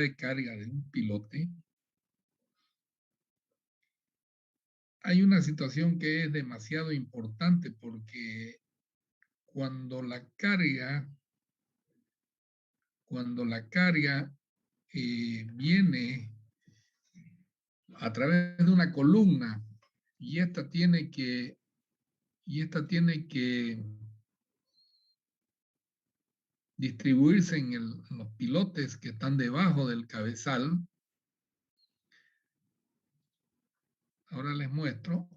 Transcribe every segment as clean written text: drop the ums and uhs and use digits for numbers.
de carga de un pilote, hay una situación que es demasiado importante porque cuando la carga viene a través de una columna y esta tiene que distribuirse en los pilotes que están debajo del cabezal. Ahora les muestro.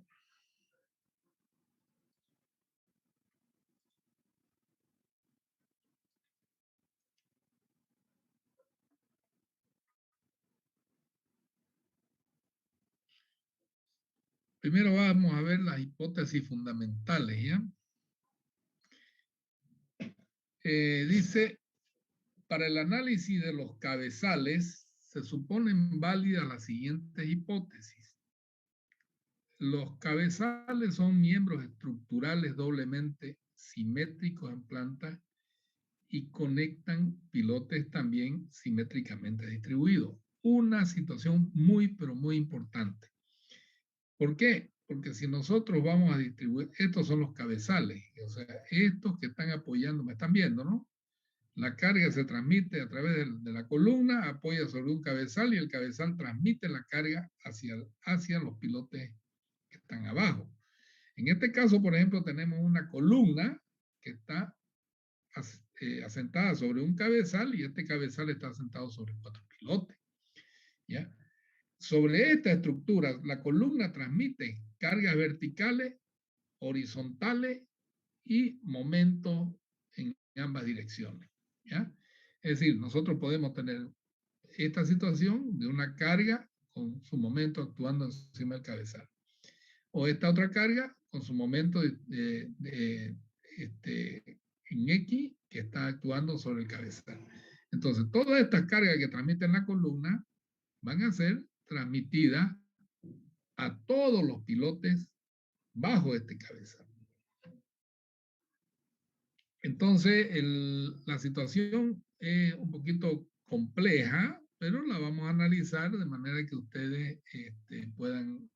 Primero vamos a ver las hipótesis fundamentales, ¿ya? Dice, para el análisis de los cabezales se suponen válidas las siguientes hipótesis. Los cabezales son miembros estructurales doblemente simétricos en planta y conectan pilotes también simétricamente distribuidos. Una situación muy, pero muy importante. ¿Por qué? Porque si nosotros vamos a distribuir, estos son los cabezales, o sea, estos que están apoyando, me están viendo, ¿no? La carga se transmite a través de la columna, apoya sobre un cabezal y el cabezal transmite la carga hacia los pilotes que están abajo. En este caso, por ejemplo, tenemos una columna que está asentada sobre un cabezal y este cabezal está asentado sobre 4 pilotes. ¿Ya? Sobre esta estructura, la columna transmite cargas verticales, horizontales y momentos en ambas direcciones. ¿Ya? Es decir, nosotros podemos tener esta situación de una carga con su momento actuando encima del cabezal. O esta otra carga con su momento en X que está actuando sobre el cabezal. Entonces, todas estas cargas que transmiten la columna van a ser transmitidas a todos los pilotes bajo este cabezal. Entonces, la situación es un poquito compleja, pero la vamos a analizar de manera que ustedes puedan.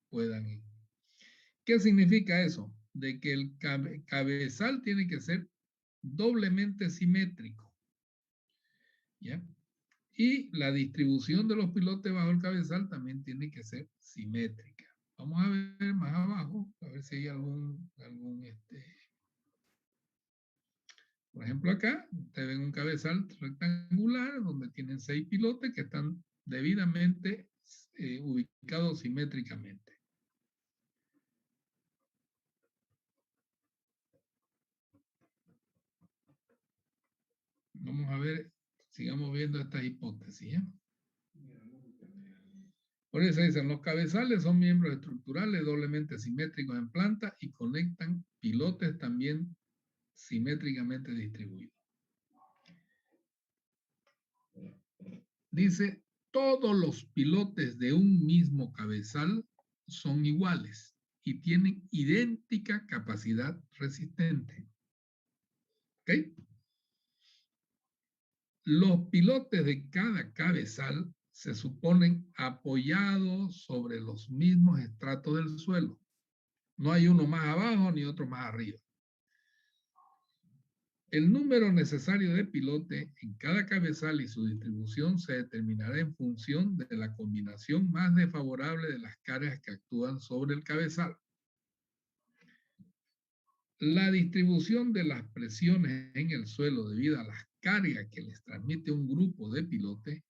¿Qué significa eso? De que el cabezal tiene que ser doblemente simétrico. ¿Ya? Y la distribución de los pilotes bajo el cabezal también tiene que ser simétrica. Vamos a ver más abajo, a ver si hay algún por ejemplo acá, ustedes ven un cabezal rectangular donde tienen 6 pilotes que están debidamente ubicados simétricamente. Vamos a ver, sigamos viendo estas hipótesis. ¿Eh? Por eso dicen, los cabezales son miembros estructurales doblemente simétricos en planta y conectan pilotes también simétricamente distribuidos. Dice, todos los pilotes de un mismo cabezal son iguales y tienen idéntica capacidad resistente. ¿Ok? Los pilotes de cada cabezal se suponen apoyados sobre los mismos estratos del suelo. No hay uno más abajo ni otro más arriba. El número necesario de pilote en cada cabezal y su distribución se determinará en función de la combinación más desfavorable de las cargas que actúan sobre el cabezal. La distribución de las presiones en el suelo debido a las cargas que les transmite un grupo de pilotes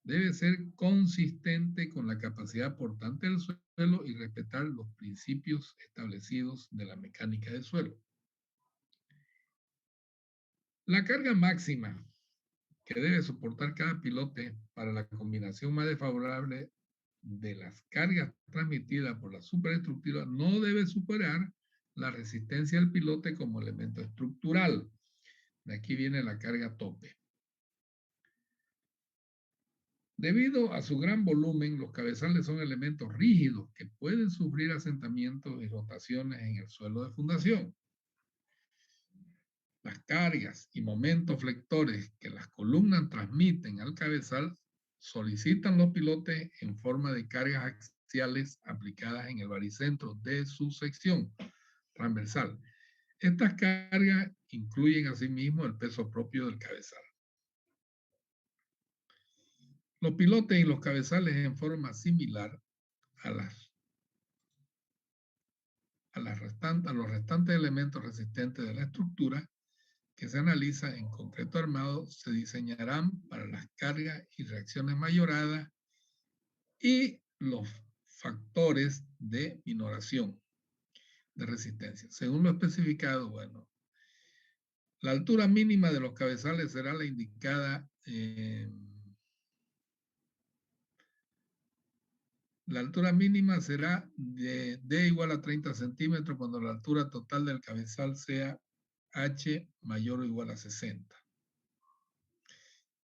debe ser consistente con la capacidad portante del suelo y respetar los principios establecidos de la mecánica del suelo. La carga máxima que debe soportar cada pilote para la combinación más desfavorable de las cargas transmitidas por la superestructura no debe superar la resistencia del pilote como elemento estructural. De aquí viene la carga tope. Debido a su gran volumen, los cabezales son elementos rígidos que pueden sufrir asentamientos y rotaciones en el suelo de fundación. Las cargas y momentos flectores que las columnas transmiten al cabezal solicitan los pilotes en forma de cargas axiales aplicadas en el baricentro de su sección transversal. Estas cargas incluyen asimismo el peso propio del cabezal. Los pilotes y los cabezales en forma similar a los restantes elementos resistentes de la estructura que se analiza en concreto armado se diseñarán para las cargas y reacciones mayoradas y los factores de minoración de resistencia. Según lo especificado, bueno, la altura mínima de los cabezales será la indicada la altura mínima será de D igual a 30 centímetros cuando la altura total del cabezal sea H mayor o igual a 60.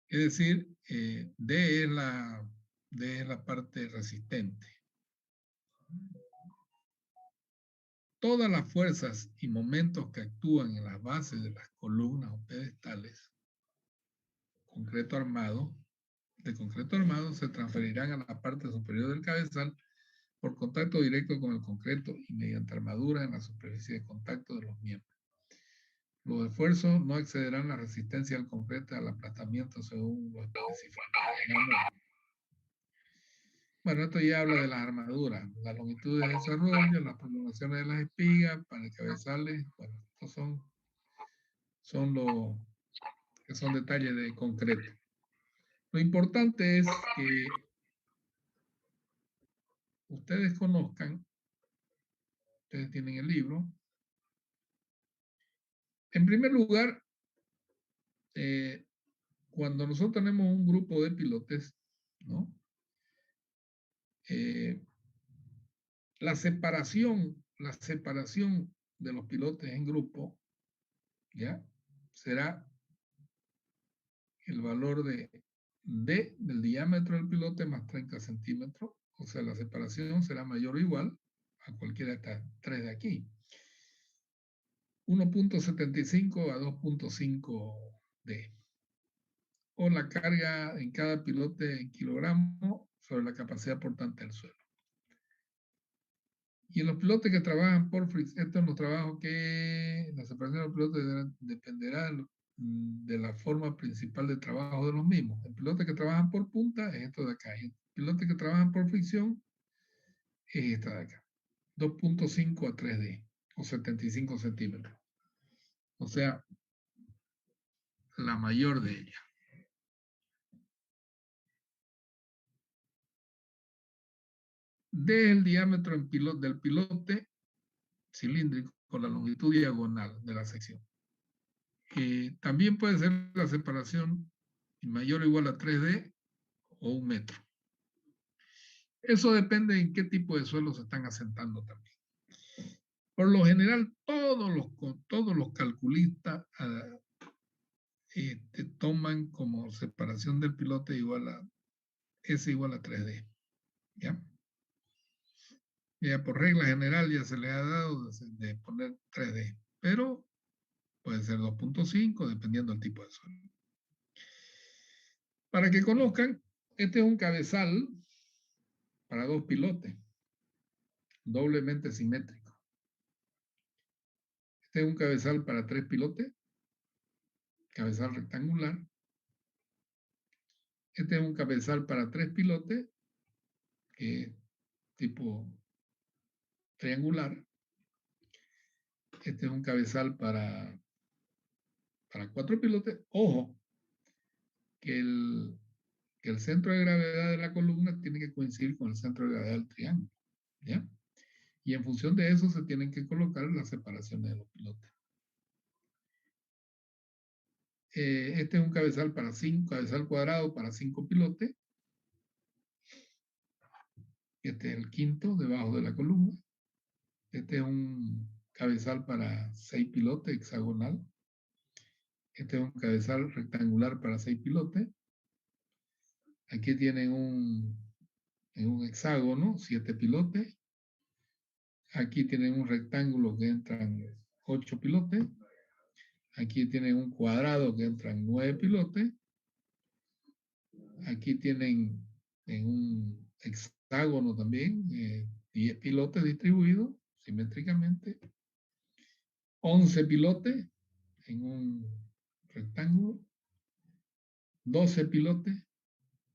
Es decir, D es la parte resistente. Todas las fuerzas y momentos que actúan en las bases de las columnas o pedestales de concreto armado se transferirán a la parte superior del cabezal por contacto directo con el concreto y mediante armadura en la superficie de contacto de los miembros. Los esfuerzos no excederán la resistencia al concreto al aplastamiento según lo especificado. Bueno, esto ya habla de las armaduras, la longitud de desarrollo, las prolongaciones de las espigas para el cabezales. Bueno, estos son detalles de concreto. Lo importante es que ustedes conozcan, ustedes tienen el libro. En primer lugar, cuando nosotros tenemos un grupo de pilotes, ¿no? La separación de los pilotes en grupo, ¿ya? Será el valor de D del diámetro del pilote más 30 centímetros. O sea, la separación será mayor o igual a cualquiera de estas tres de aquí. 1.75 a 2.5 D. O la carga en cada pilote en kilogramos sobre la capacidad portante del suelo. Y en los pilotes que trabajan por fricción, estos son los trabajos que la separación de los pilotes dependerá de la forma principal de trabajo de los mismos. El pilote que trabajan por punta es esto de acá. Y el pilote que trabajan por fricción es esta de acá. 2.5 a 3D o 75 centímetros. O sea, la mayor de ellas. D es el diámetro del pilote cilíndrico con la longitud diagonal de la sección. También puede ser la separación mayor o igual a 3D o 1 metro. Eso depende en qué tipo de suelo se están asentando también. Por lo general, todos los calculistas toman como separación del pilote S igual a 3D. ¿Ya? Ya por regla general ya se le ha dado de poner 3D, pero puede ser 2.5 dependiendo del tipo de suelo. Para que conozcan, este es un cabezal para 2 pilotes, doblemente simétrico. Este es un cabezal para 3 pilotes, cabezal rectangular. Este es un cabezal para 3 pilotes, tipo triangular. Este es un cabezal para 4 pilotes. Ojo, que el centro de gravedad de la columna tiene que coincidir con el centro de gravedad del triángulo. ¿Ya? Y en función de eso se tienen que colocar las separaciones de los pilotes. Este es un cabezal cuadrado para 5 pilotes. Este es el quinto debajo de la columna. Este es un cabezal para 6 pilotes hexagonal. Este es un cabezal rectangular para 6 pilotes. Aquí tienen en un hexágono 7 pilotes. Aquí tienen un rectángulo que entran 8 pilotes. Aquí tienen un cuadrado que entran 9 pilotes. Aquí tienen en un hexágono también 10 pilotes distribuidos simétricamente, 11 pilotes en un rectángulo, 12 pilotes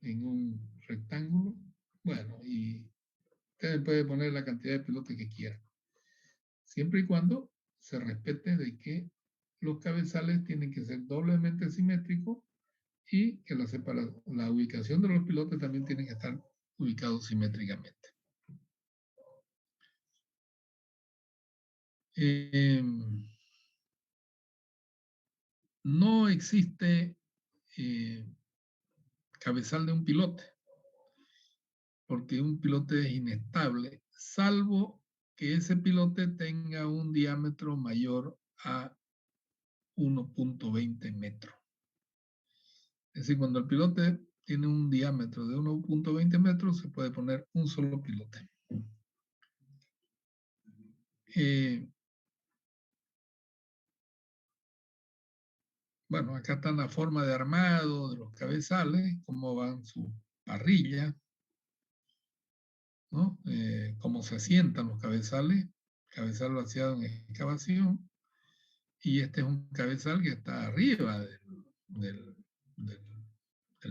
en un rectángulo. Bueno, y usted puede poner la cantidad de pilotes que quiera, siempre y cuando se respete de que los cabezales tienen que ser doblemente simétricos y que la ubicación de los pilotes también tiene que estar ubicados simétricamente. No existe cabezal de un pilote, porque un pilote es inestable, salvo que ese pilote tenga un diámetro mayor a 1.20 metros. Es decir, cuando el pilote tiene un diámetro de 1.20 metros, se puede poner un solo pilote. Bueno, acá está la forma de armado de los cabezales, cómo van su parrilla, ¿no? Cómo se asientan los cabezales, cabezal vaciado en excavación, y este es un cabezal que está arriba del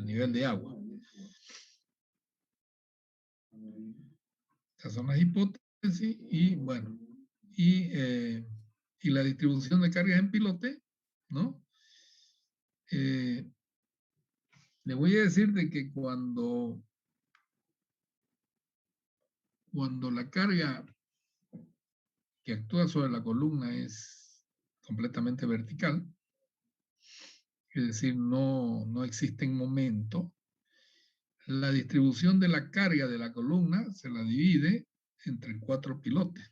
nivel de agua. Estas son las hipótesis y bueno, y la distribución de cargas en pilote, ¿no? Le voy a decir de que cuando la carga que actúa sobre la columna es completamente vertical, es decir, no existe en momento, la distribución de la carga de la columna se la divide entre 4 pilotes.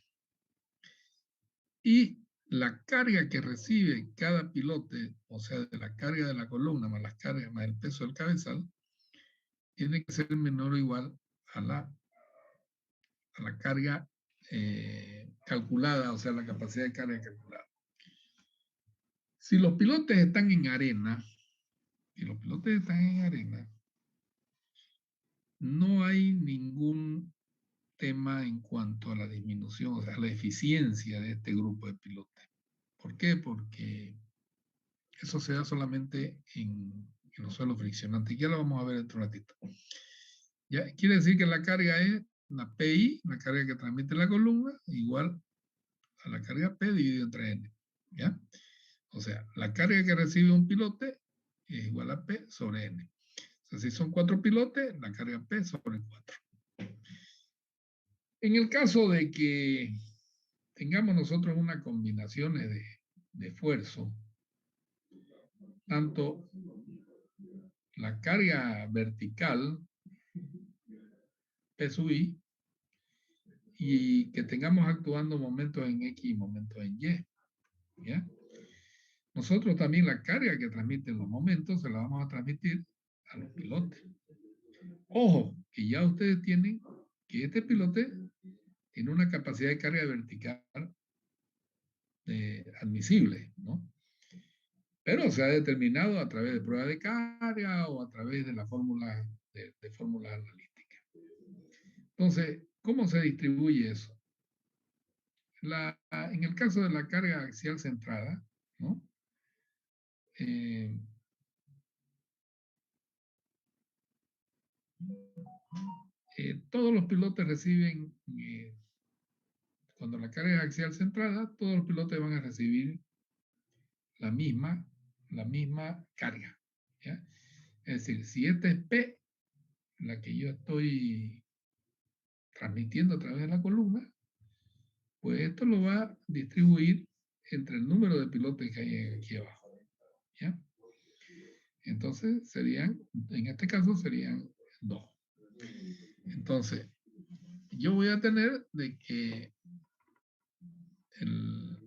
Y la carga que recibe cada pilote, o sea, de la carga de la columna más las cargas más el peso del cabezal, tiene que ser menor o igual a la carga calculada, o sea, la capacidad de carga calculada. Si los pilotes están en arena, no hay ningún tema en cuanto a la disminución, o sea, la eficiencia de este grupo de pilotes. ¿Por qué? Porque eso se da solamente en los suelos friccionantes. Ya lo vamos a ver dentro de un ratito. ¿Ya? Quiere decir que la carga es la PI, la carga que transmite la columna, igual a la carga P dividido entre N. ¿Ya? O sea, la carga que recibe un pilote es igual a P sobre N. O sea, si son 4 pilotes, la carga P sobre 4. En el caso de que tengamos nosotros una combinación de esfuerzo, tanto la carga vertical, P sub I, y que tengamos actuando momentos en X y momentos en Y. ¿Ya? Nosotros también la carga que transmiten los momentos se la vamos a transmitir a los pilotes. Ojo, que ya ustedes tienen que este pilote tiene una capacidad de carga vertical admisible, ¿no? Pero se ha determinado a través de pruebas de carga o a través de la fórmula de fórmulas analíticas. Entonces, ¿cómo se distribuye eso? En el caso de la carga axial centrada, ¿no? Todos los pilotes reciben, cuando la carga es axial centrada, todos los pilotes van a recibir la misma carga. ¿Ya? Es decir, si esta es P, la que yo estoy transmitiendo a través de la columna, pues esto lo va a distribuir entre el número de pilotes que hay aquí abajo. ¿Ya? Entonces en este caso serían 2. Entonces, yo voy a tener de que el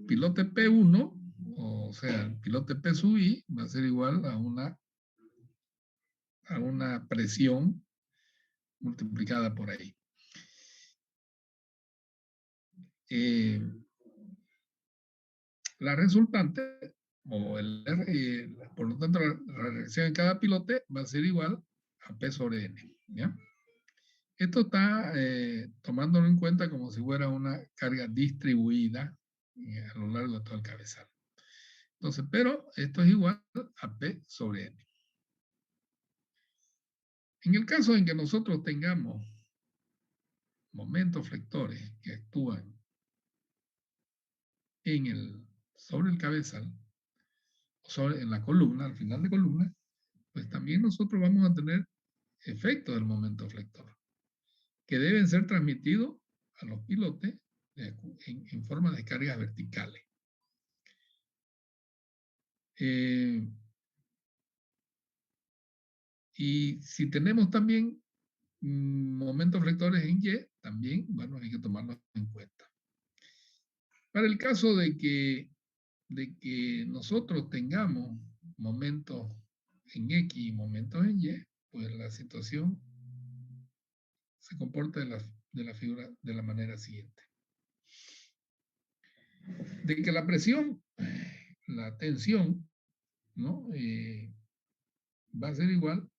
pilote P1, o sea, el pilote P sub I, va a ser igual a una presión multiplicada por ahí. La resultante o el R, por lo tanto, la reacción en cada pilote va a ser igual a P sobre N. ¿Ya? Esto está tomándolo en cuenta como si fuera una carga distribuida a lo largo de todo el cabezal. Entonces, pero esto es igual a P sobre N. En el caso en que nosotros tengamos momentos flectores que actúan sobre el cabezal, en la columna, al final de columna, pues también nosotros vamos a tener efectos del momento flector, que deben ser transmitidos a los pilotes en forma de cargas verticales. Y si tenemos también momentos flectores en Y, también, bueno, hay que tomarlos en cuenta. Para el caso de que nosotros tengamos momentos en X y momentos en Y, pues la situación se comporta de la figura de la manera siguiente. De que la presión, la tensión, ¿no? Va a ser igual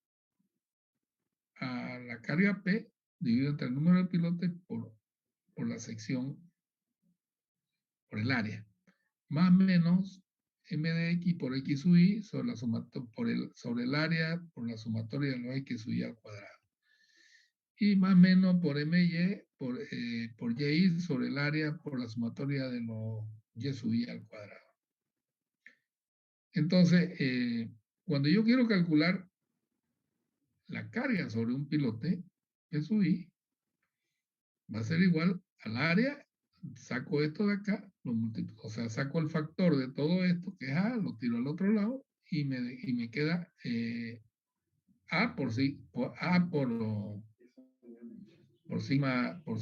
a la carga P dividido entre el número de pilotes por la sección, por el área, más menos m de x por x sub y sobre el área por la sumatoria de los x sub y al cuadrado. Y más menos por my por y sobre el área por la sumatoria de los y sub y al cuadrado. Entonces, cuando yo quiero calcular la carga sobre un pilote, y sub y va a ser igual al área, saco esto de acá, o sea, saco el factor de todo esto, que es A, lo tiro al otro lado, y me queda A por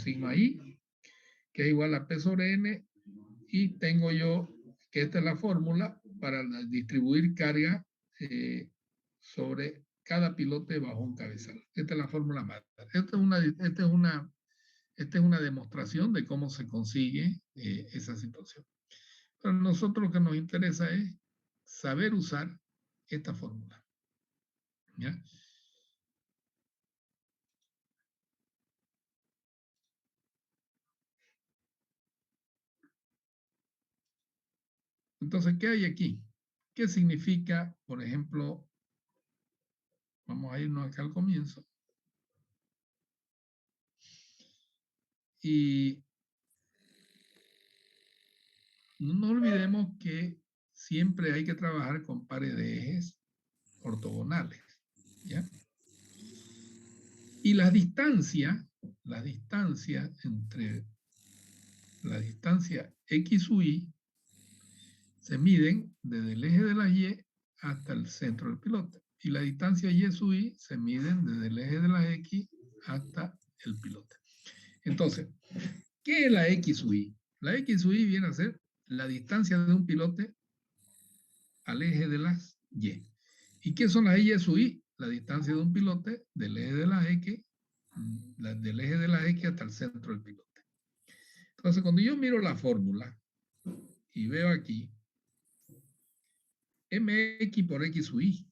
sigma I, que es igual a P sobre N, y tengo yo que esta es la fórmula para distribuir carga sobre cada pilote bajo un cabezal. Esta es la fórmula máster. Esta es una demostración de cómo se consigue esa situación. Pero a nosotros lo que nos interesa es saber usar esta fórmula. ¿Ya? Entonces, ¿qué hay aquí? ¿Qué significa, por ejemplo, vamos a irnos acá al comienzo? Y no nos olvidemos que siempre hay que trabajar con pares de ejes ortogonales. ¿Ya? Y la distancia entre la distancia x sub y se miden desde el eje de la y hasta el centro del pilote. Y la distancia y sub y se miden desde el eje de la x hasta el pilote. Entonces, ¿qué es la x sub y? La x sub y viene a ser la distancia de un pilote al eje de las y. ¿Y qué son las y sub y? La distancia de un pilote del eje de la x, del eje de la x hasta el centro del pilote. Entonces, cuando yo miro la fórmula y veo aquí mx por x sub y,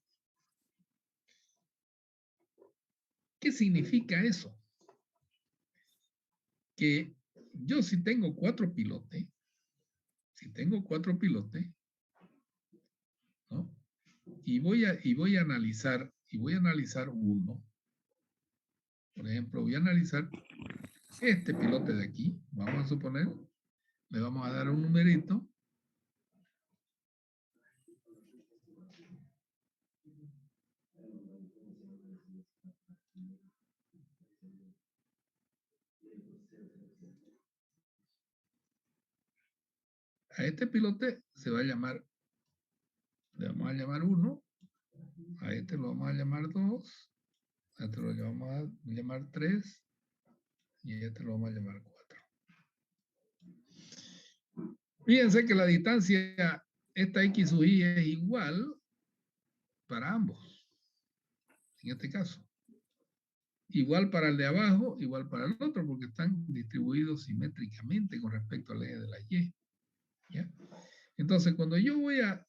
¿qué significa eso? Que yo si tengo cuatro pilotes, ¿no? Y voy a analizar uno. Por ejemplo, voy a analizar este pilote de aquí. Vamos a suponer, le vamos a dar un numerito. A este pilote se va a llamar, le vamos a llamar 1, a este lo vamos a llamar 2, a este lo vamos a llamar 3 y a este lo vamos a llamar 4. Fíjense que la distancia, esta x sub y es igual para ambos, en este caso. Igual para el de abajo, igual para el otro, porque están distribuidos simétricamente con respecto al eje de la y. ¿Ya? Entonces, cuando yo voy a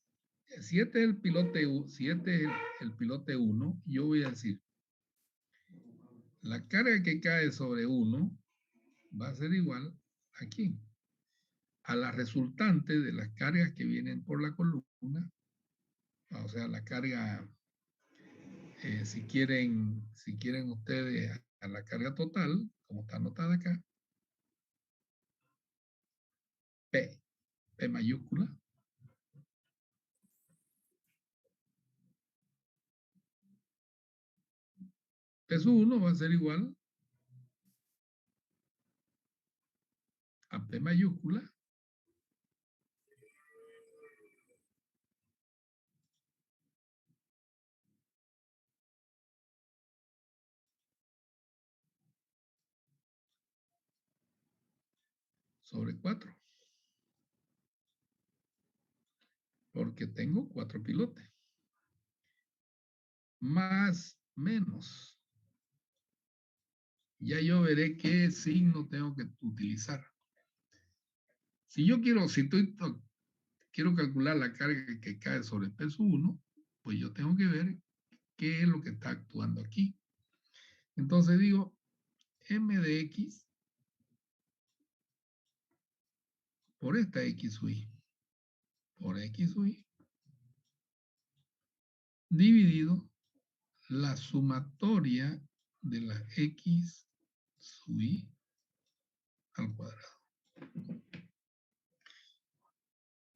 Si este es el pilote, si este es el pilote 1, yo voy a decir, la carga que cae sobre 1 va a ser igual aquí a la resultante de las cargas que vienen por la columna, o sea, la carga, si quieren ustedes a la carga total, como está anotada acá, P mayúscula, peso 1 va a ser igual a P mayúscula sobre 4, porque tengo 4 pilotes, más menos. Ya yo veré qué signo tengo que utilizar. Si yo quiero, quiero calcular la carga que cae sobre el peso 1, pues yo tengo que ver qué es lo que está actuando aquí. Entonces digo, M de X por esta X sub Y, por X sub Y, dividido la sumatoria de la X sub Y al cuadrado.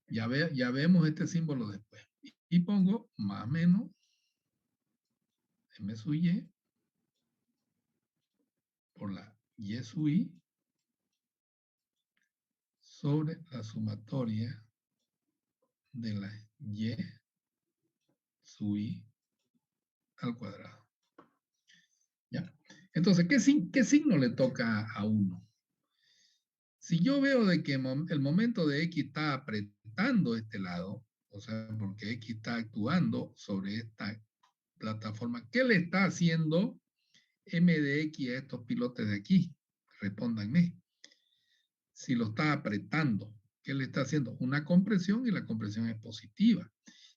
Ya vemos este símbolo después. Y pongo más o menos M sub Y por la Y sub Y sobre la sumatoria de la Y sub Y al cuadrado. ¿Ya? Entonces, ¿qué signo le toca a 1? Si yo veo de que el momento de X está apretando este lado, o sea, porque X está actuando sobre esta plataforma, ¿qué le está haciendo M de X a estos pilotes de aquí? Respóndanme. Si lo está apretando, ¿qué le está haciendo? Una compresión, y la compresión es positiva.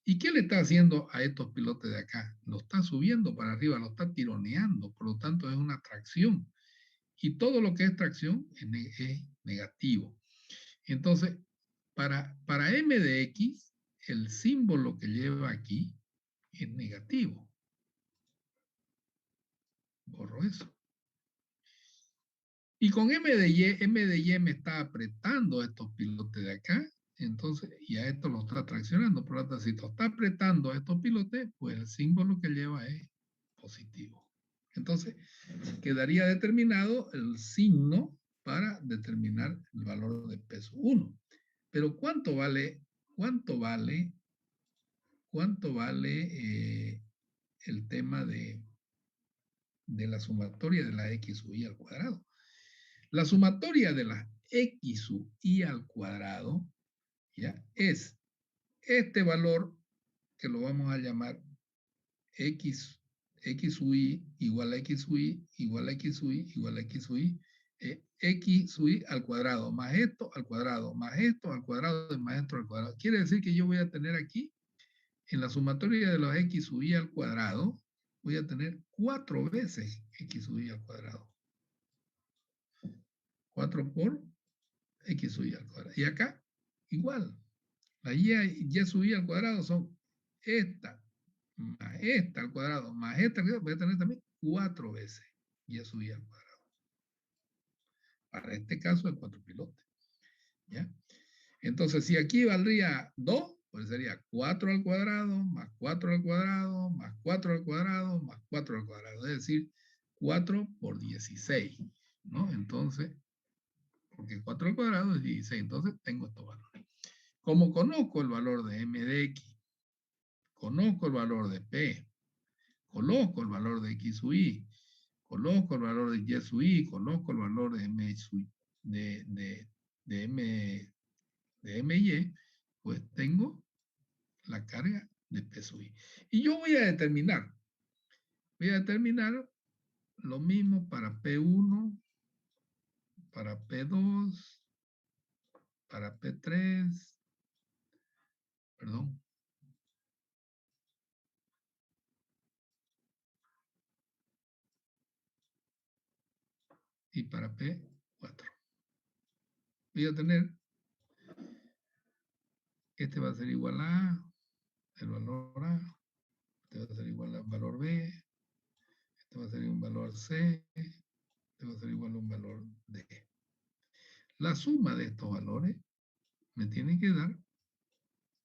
¿Y qué le está haciendo a estos pilotes de acá? Lo está subiendo para arriba, lo está tironeando, por lo tanto es una tracción. Y todo lo que es tracción es negativo. Entonces, para M de X, el símbolo que lleva aquí es negativo. Borro eso. Y con M de Y me está apretando a estos pilotes de acá, entonces, y a esto lo está traccionando. Por lo tanto, si lo está apretando a estos pilotes, pues el símbolo que lleva es positivo. Entonces, quedaría determinado el signo para determinar el valor de peso 1. Pero cuánto vale el tema de la sumatoria de la X sub Y al cuadrado? La sumatoria de la X sub Y al cuadrado, ¿ya?, es este valor que lo vamos a llamar X sub Y igual a X sub Y igual a X sub Y igual a X sub Y, X sub Y al cuadrado más esto al cuadrado más esto al cuadrado más esto al cuadrado. Quiere decir que yo voy a tener aquí, en la sumatoria de los X sub Y al cuadrado, voy a tener 4 veces X sub Y al cuadrado. 4 por X sub Y al cuadrado. Y acá, igual. La Y sub Y al cuadrado son esta más esta al cuadrado más esta al cuadrado. Voy a tener también 4 veces Y sub Y al cuadrado. Para este caso de 4 pilotes. ¿Ya? Entonces, si aquí valdría 2, pues sería 4 al cuadrado, más 4 al cuadrado, más 4 al cuadrado, más 4 al cuadrado. Es decir, 4 por 16. ¿No? Entonces, porque 4 al cuadrado es 16. Entonces, tengo estos valores. Como conozco el valor de M de X, conozco el valor de P, conozco el valor de X sub Y, conozco el valor de Y sub Y, conozco el valor de M sub Y, de MY, pues tengo la carga de P sub Y. Y yo voy a determinar lo mismo para P1, para P2, para P3, perdón, y para P, 4. Voy a tener, este va a ser igual a el valor A, este va a ser igual al valor B, este va a ser un valor C, este va a ser igual a un valor D. La suma de estos valores me tiene que dar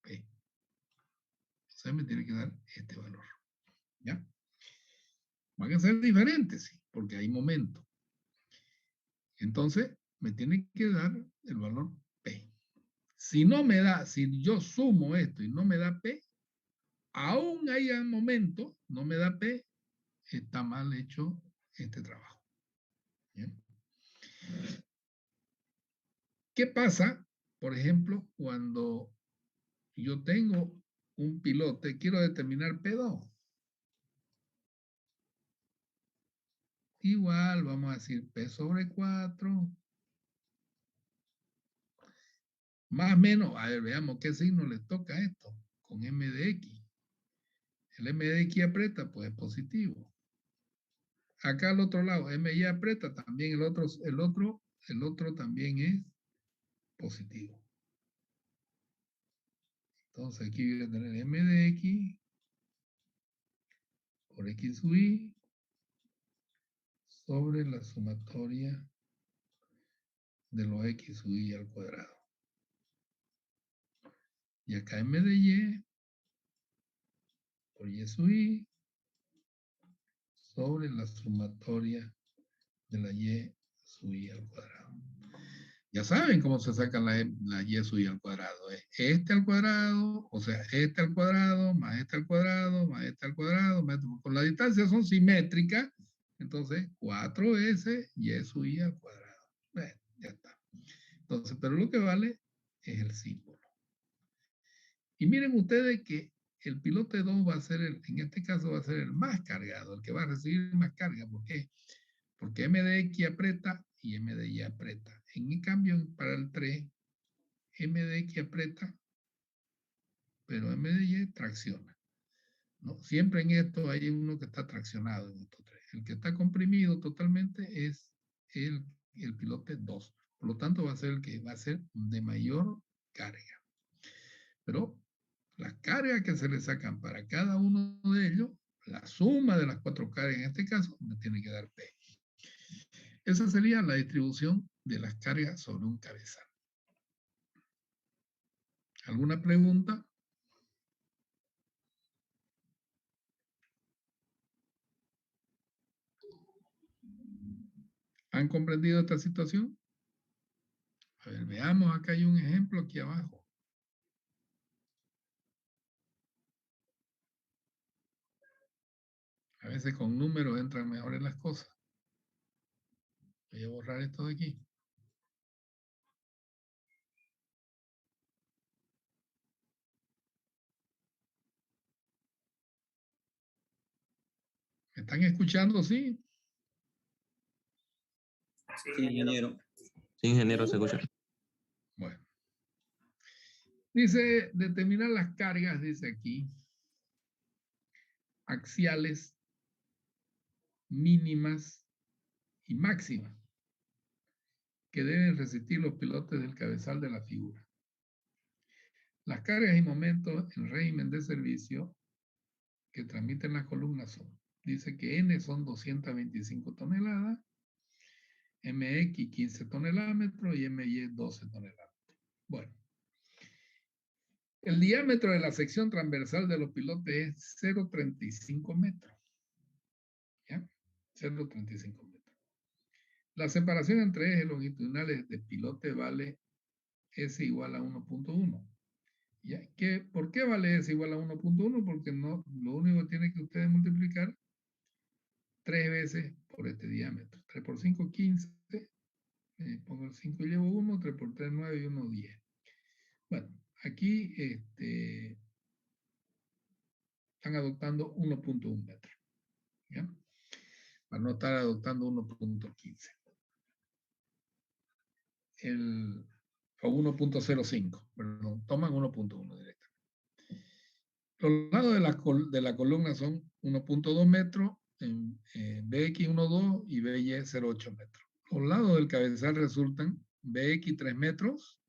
P. O sea, me tiene que dar este valor. ¿Ya? Van a ser diferentes, sí, porque hay momentos. Entonces, me tiene que dar el valor P. Si no me da, si yo sumo esto y no me da P, aún haya momentos, no me da P, está mal hecho este trabajo. ¿Bien? ¿Qué pasa, por ejemplo, cuando yo tengo un pilote, quiero determinar P2? Igual, vamos a decir P sobre 4, más o menos, a ver, veamos qué signo le toca a esto, con M de X. El M de X aprieta, pues es positivo. Acá al otro lado, MY aprieta, también el otro también es positivo. Entonces aquí voy a tener M de X por X sub Y sobre la sumatoria de los X sub Y al cuadrado. Y acá M de Y por Y sub Y sobre la sumatoria de la Y sub Y al cuadrado. Ya saben cómo se saca la Y sub Y al cuadrado. Es este al cuadrado, o sea, este al cuadrado, más este al cuadrado, más este al cuadrado, con la distancia son simétricas, entonces 4S Y sub Y al cuadrado. Bueno, ya está. Entonces, pero lo que vale es el símbolo. Y miren ustedes que el pilote 2 va a ser, en este caso va a ser el más cargado, el que va a recibir más carga. ¿Por qué? Porque M de X aprieta y M de Y aprieta. En cambio, para el 3, M de X aprieta, pero M de Y tracciona. ¿No? Siempre en esto hay uno que está traccionado en estos tres. El que está comprimido totalmente es el pilote 2. Por lo tanto, va a ser el que va a ser de mayor carga. Pero las cargas que se le sacan para cada uno de ellos, la suma de las 4 cargas en este caso, me tiene que dar P. Esa sería la distribución de las cargas sobre un cabezal. ¿Alguna pregunta? ¿Han comprendido esta situación? A ver, veamos, acá hay un ejemplo aquí abajo. A veces con números entran mejores las cosas. Voy a borrar esto de aquí. ¿Me están escuchando? ¿Sí? Sí, ingeniero. Sí, ingeniero, se escucha. Bueno. Dice, determinar las cargas, dice aquí, axiales, mínimas y máximas que deben resistir los pilotes del cabezal de la figura. Las cargas y momentos en régimen de servicio que transmiten las columnas son, dice que N son 225 toneladas, MX 15 tonelómetros y MY 12 tonelómetros. Bueno, el diámetro de la sección transversal de los pilotes es 0,35 metros. ¿Ya? 0,35 metros. La separación entre ejes longitudinales de pilote vale S igual a 1.1. ¿Ya? ¿Por qué vale S igual a 1.1? Porque no, lo único que tiene que ustedes multiplicar 3 veces por este diámetro. 3 por 5, 15. Pongo el 5 y llevo 1, 3 por 3, 9 y 1, 10. Bueno, aquí están adoptando 1.1 metros. ¿Ya? Para no estar adoptando 1.15. O 1.05, perdón, toman 1.1 directamente. Los lados de la columna son 1.2 metros, BX 1.2 y BY 0.8 metros. Los lados del cabezal resultan BX 3 metros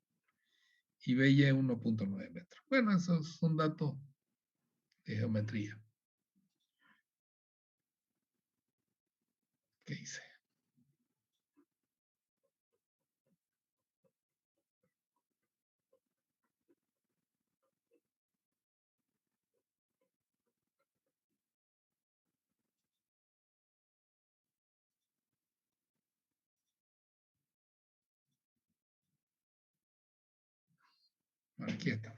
y BY 1.9 metros. Bueno, esos son datos de geometría. ¿Qué hice? Aquí está.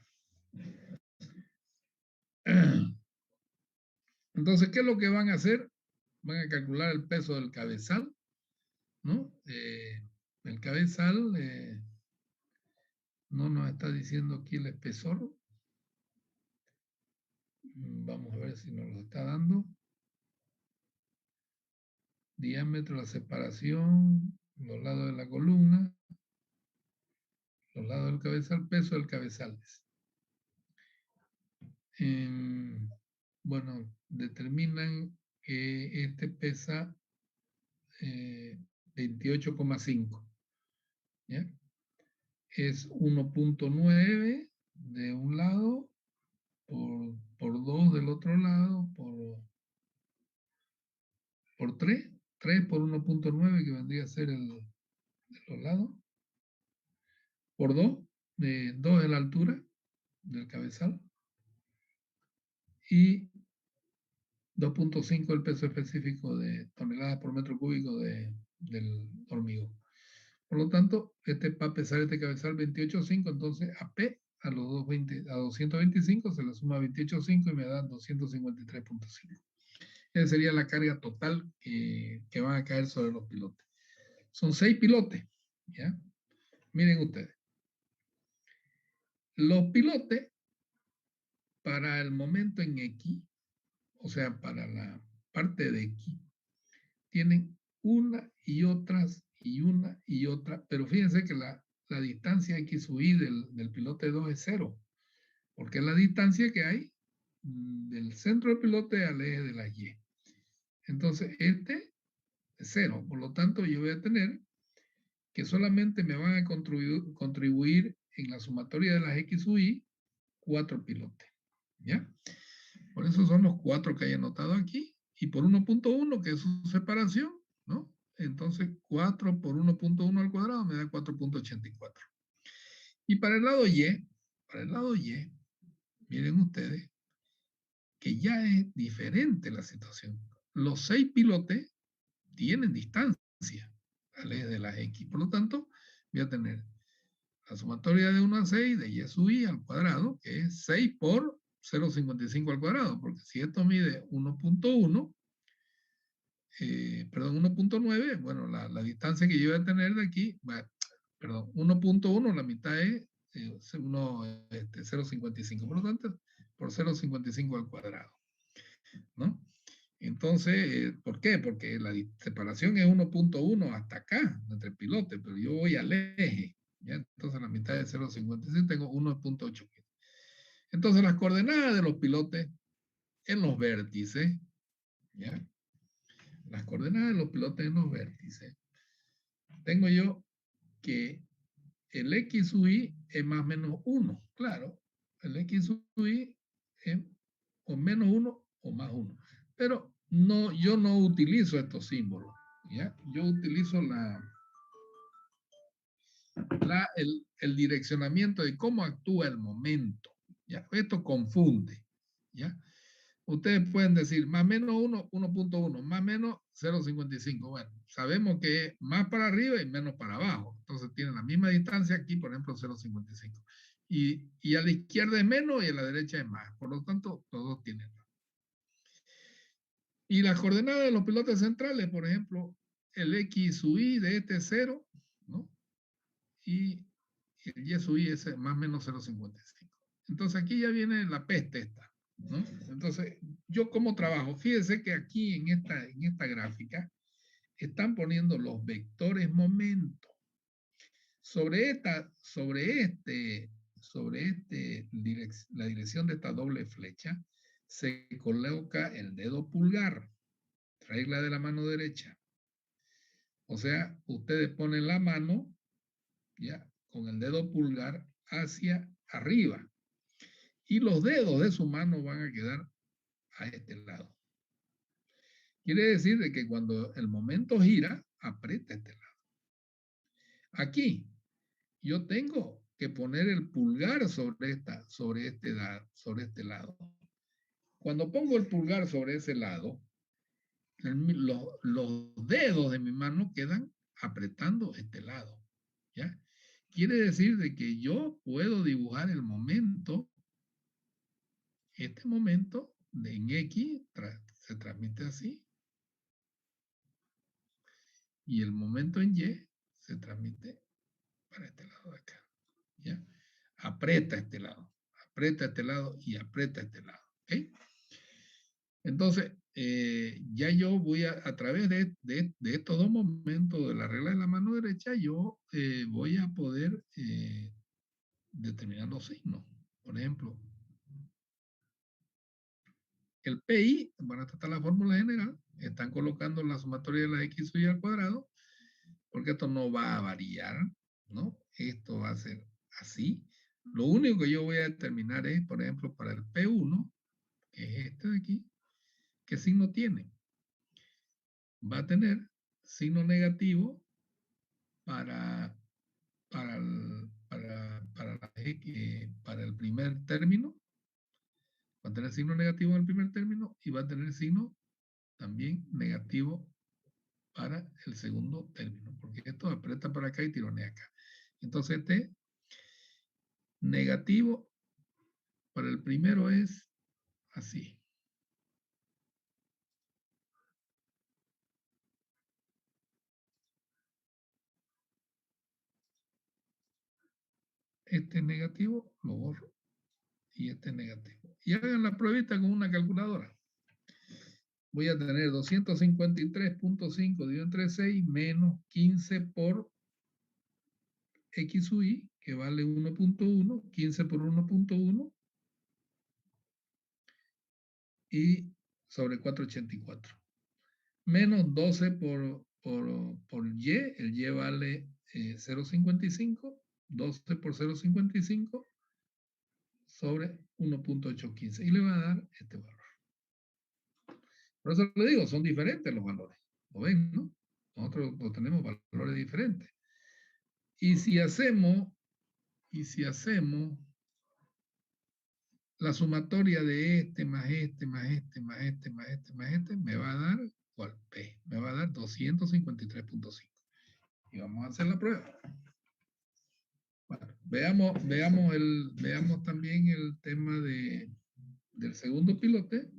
Entonces, ¿qué es lo que van a hacer? Van a calcular el peso del cabezal, ¿no? El cabezal no nos está diciendo aquí el espesor. Vamos a ver si nos lo está dando. Diámetro, la separación, los lados de la columna, los lados del cabezal, peso del cabezal. Bueno, determinan que este pesa 28,5. ¿Ya? Es 1.9 de un lado por 2 del otro lado por 3. 3 por 1.9 que vendría a ser el de los lados. Por 2. 2 es la altura del cabezal. Y 2.5 el peso específico de toneladas por metro cúbico del hormigón. Por lo tanto, este va a pesar este cabezal 28.5, entonces a P, a los 225 se le suma 28.5 y me da 253.5. Esa sería la carga total que van a caer sobre los pilotes. Son 6 pilotes, ¿ya? Miren ustedes. Los pilotes, para el momento en X, o sea, para la parte de X, tienen una y otras y una y otra, pero fíjense que la distancia X sub Y del pilote 2 es 0, porque es la distancia que hay del centro del pilote al eje de la Y. Entonces, este es 0, por lo tanto, yo voy a tener que solamente me van a contribuir en la sumatoria de las X sub Y 4 pilotes, ¿ya? Por eso son los 4 que hay anotado aquí, y por 1.1, que es su separación, ¿no? Entonces, 4 por 1.1 al cuadrado me da 4.84. Y para el lado Y, miren ustedes, que ya es diferente la situación. Los 6 pilotes tienen distancia al eje de las X. Por lo tanto, voy a tener la sumatoria de 1 a 6 de Y sub I al cuadrado, que es 6 por 0.55 al cuadrado, porque si esto mide 1.1, perdón, 1.9, bueno, la distancia que yo voy a tener de aquí, bueno, perdón, 1.1, la mitad es 0.55, por lo tanto, por 0.55 al cuadrado, ¿no? Entonces, ¿por qué? Porque la separación es 1.1 hasta acá, entre pilotes, pero yo voy al eje, ¿ya? Entonces la mitad de 0.55 tengo 1.8. Entonces las coordenadas de los pilotes en los vértices, ¿ya? Las coordenadas de los pilotes en los vértices, tengo yo que el X sub Y es más o menos 1, claro, el X sub Y es o menos 1 o más 1, pero no, yo no utilizo estos símbolos, ¿ya? Yo utilizo el direccionamiento de cómo actúa el momento, ¿ya? Esto confunde, ¿ya? Ustedes pueden decir más menos 1, 1.1, más menos 0.55. Bueno, sabemos que es más para arriba y menos para abajo. Entonces tienen la misma distancia aquí, por ejemplo, 0.55. Y a la izquierda es menos y a la derecha es más. Por lo tanto, los dos tienen más. Y las coordenadas de los pilotes centrales, por ejemplo, el X sub Y de este es 0, ¿no? Y el Y sub Y es más o menos 0.55. Entonces aquí ya viene la peste esta, ¿no? Entonces, ¿yo cómo trabajo? Fíjense que aquí en esta gráfica están poniendo los vectores momento. La dirección de esta doble flecha, se coloca el dedo pulgar, regla de la mano derecha. O sea, ustedes ponen la mano, ya, con el dedo pulgar hacia arriba. Y los dedos de su mano van a quedar a este lado. Quiere decir de que cuando el momento gira, aprieta este lado. Aquí, yo tengo que poner el pulgar sobre este lado. Cuando pongo el pulgar sobre ese lado, los dedos de mi mano quedan apretando este lado. ¿Ya? Quiere decir de que yo puedo dibujar el momento, este momento en X se transmite así, y el momento en Y se transmite para este lado de acá. ¿Ya? Aprieta este lado y aprieta este lado. ¿Ok? Entonces, ya yo voy a través de estos dos momentos de la regla de la mano derecha, yo voy a poder determinar los signos. Por ejemplo, el PI, bueno, esta está la fórmula general, están colocando la sumatoria de la X y al cuadrado, porque esto no va a variar, ¿no? Esto va a ser así. Lo único que yo voy a determinar es, por ejemplo, para el P1, que es este de aquí, ¿qué signo tiene? Va a tener signo negativo para, para el primer término, va a tener signo negativo en el primer término y va a tener signo también negativo para el segundo término, porque esto aprieta para acá y tironea acá. Entonces este negativo para el primero es así. Este negativo lo borro y este negativo. Y hagan la pruebita con una calculadora. Voy a tener 253.5 dividido entre 6 menos 15 por X sub I, que vale 1.1, 15 por 1.1 y sobre 484. Menos 12 por Y, el Y vale 0.55, 12 por 0.55 sobre 1.815 y le va a dar este valor. Por eso le digo, son diferentes los valores. ¿Lo ven, no? Nosotros tenemos valores diferentes. Y si hacemos la sumatoria de este más este más este más este más este más este, me va a dar, ¿cuál? P. Me va a dar 253.5. Y vamos a hacer la prueba. Bueno, veamos también el tema del segundo pilote.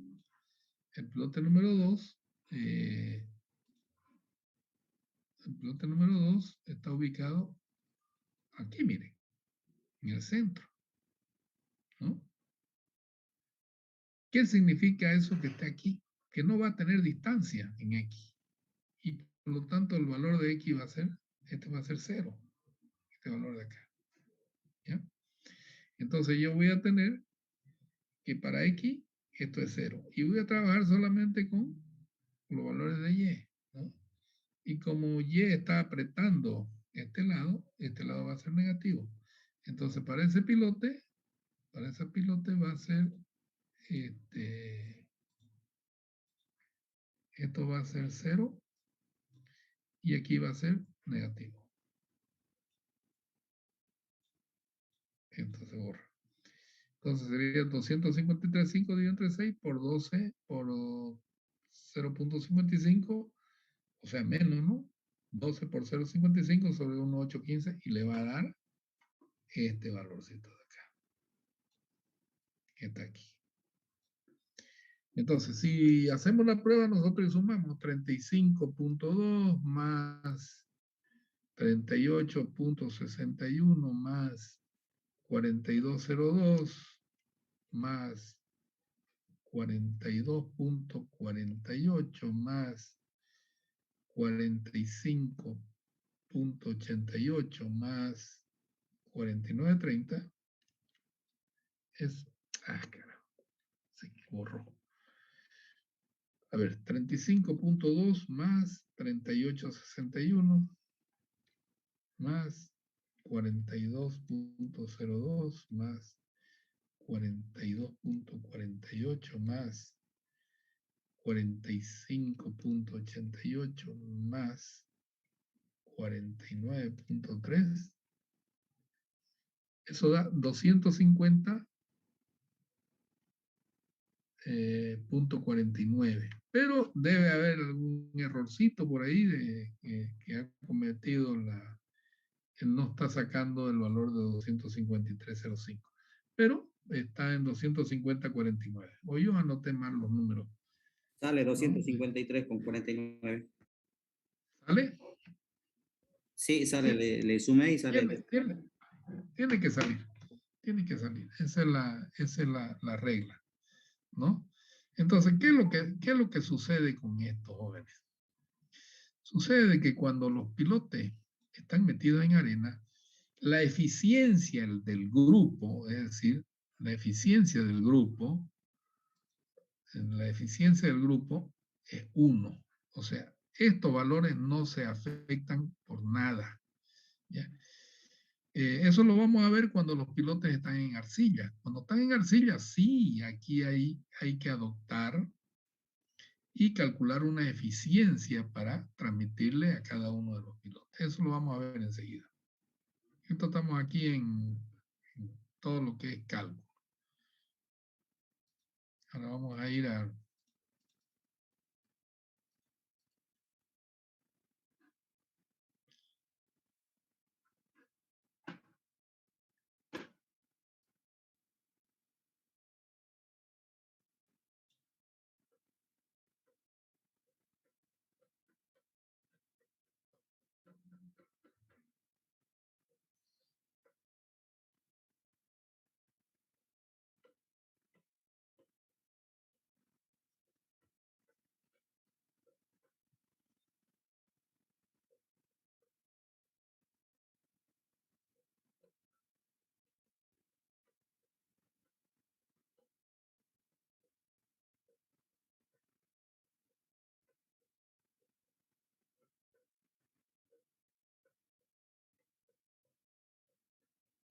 El pilote número 2. El pilote número 2 está ubicado aquí, miren, en el centro. ¿No? ¿Qué significa eso que está aquí? Que no va a tener distancia en X. Y por lo tanto el valor de X va a ser, este va a ser 0. Este valor de acá. ¿Ya? Entonces yo voy a tener que para X esto es 0. Y voy a trabajar solamente con los valores de Y. ¿No? Y como Y está apretando este lado va a ser negativo. Entonces para ese pilote va a ser esto va a ser 0 y aquí va a ser negativo. Entonces borra. Entonces sería 253.5 dividido entre 6 por 12 por 0.55, o sea, menos, ¿no? 12 por 0.55 sobre 1.815 y le va a dar este valorcito de acá, que está aquí. Entonces, si hacemos la prueba, nosotros sumamos 35.2 más 38.61 más 42.02 más 42.48 más 45.88 más 49.30 es, carajo, se borró. A ver, 35.2 más 38.61 más 42.02 más 42.48 más 45.88 más 49.3. Eso da 250.49. Pero debe haber algún errorcito por ahí que ha cometido él no está sacando el valor de 253.05. Pero está en 250.49. O yo anoté mal los números. Sale ¿No? 253,49. ¿Sale? Sí, sale, le sumé y sale. Tiene que salir. Tiene que salir. Esa es la regla, ¿no? Entonces, ¿qué es lo que sucede con estos jóvenes? Sucede que cuando los pilotes están metidos en arena, la eficiencia del grupo, es decir, la eficiencia del grupo es 1. O sea, estos valores no se afectan por nada. ¿Ya? Eso lo vamos a ver cuando los pilotes están en arcilla. Cuando están en arcilla, sí, aquí hay que adoptar y calcular una eficiencia para transmitirle a cada uno de los pilotes. Eso lo vamos a ver enseguida. Esto estamos aquí en todo lo que es cálculo. Ahora vamos a ir a...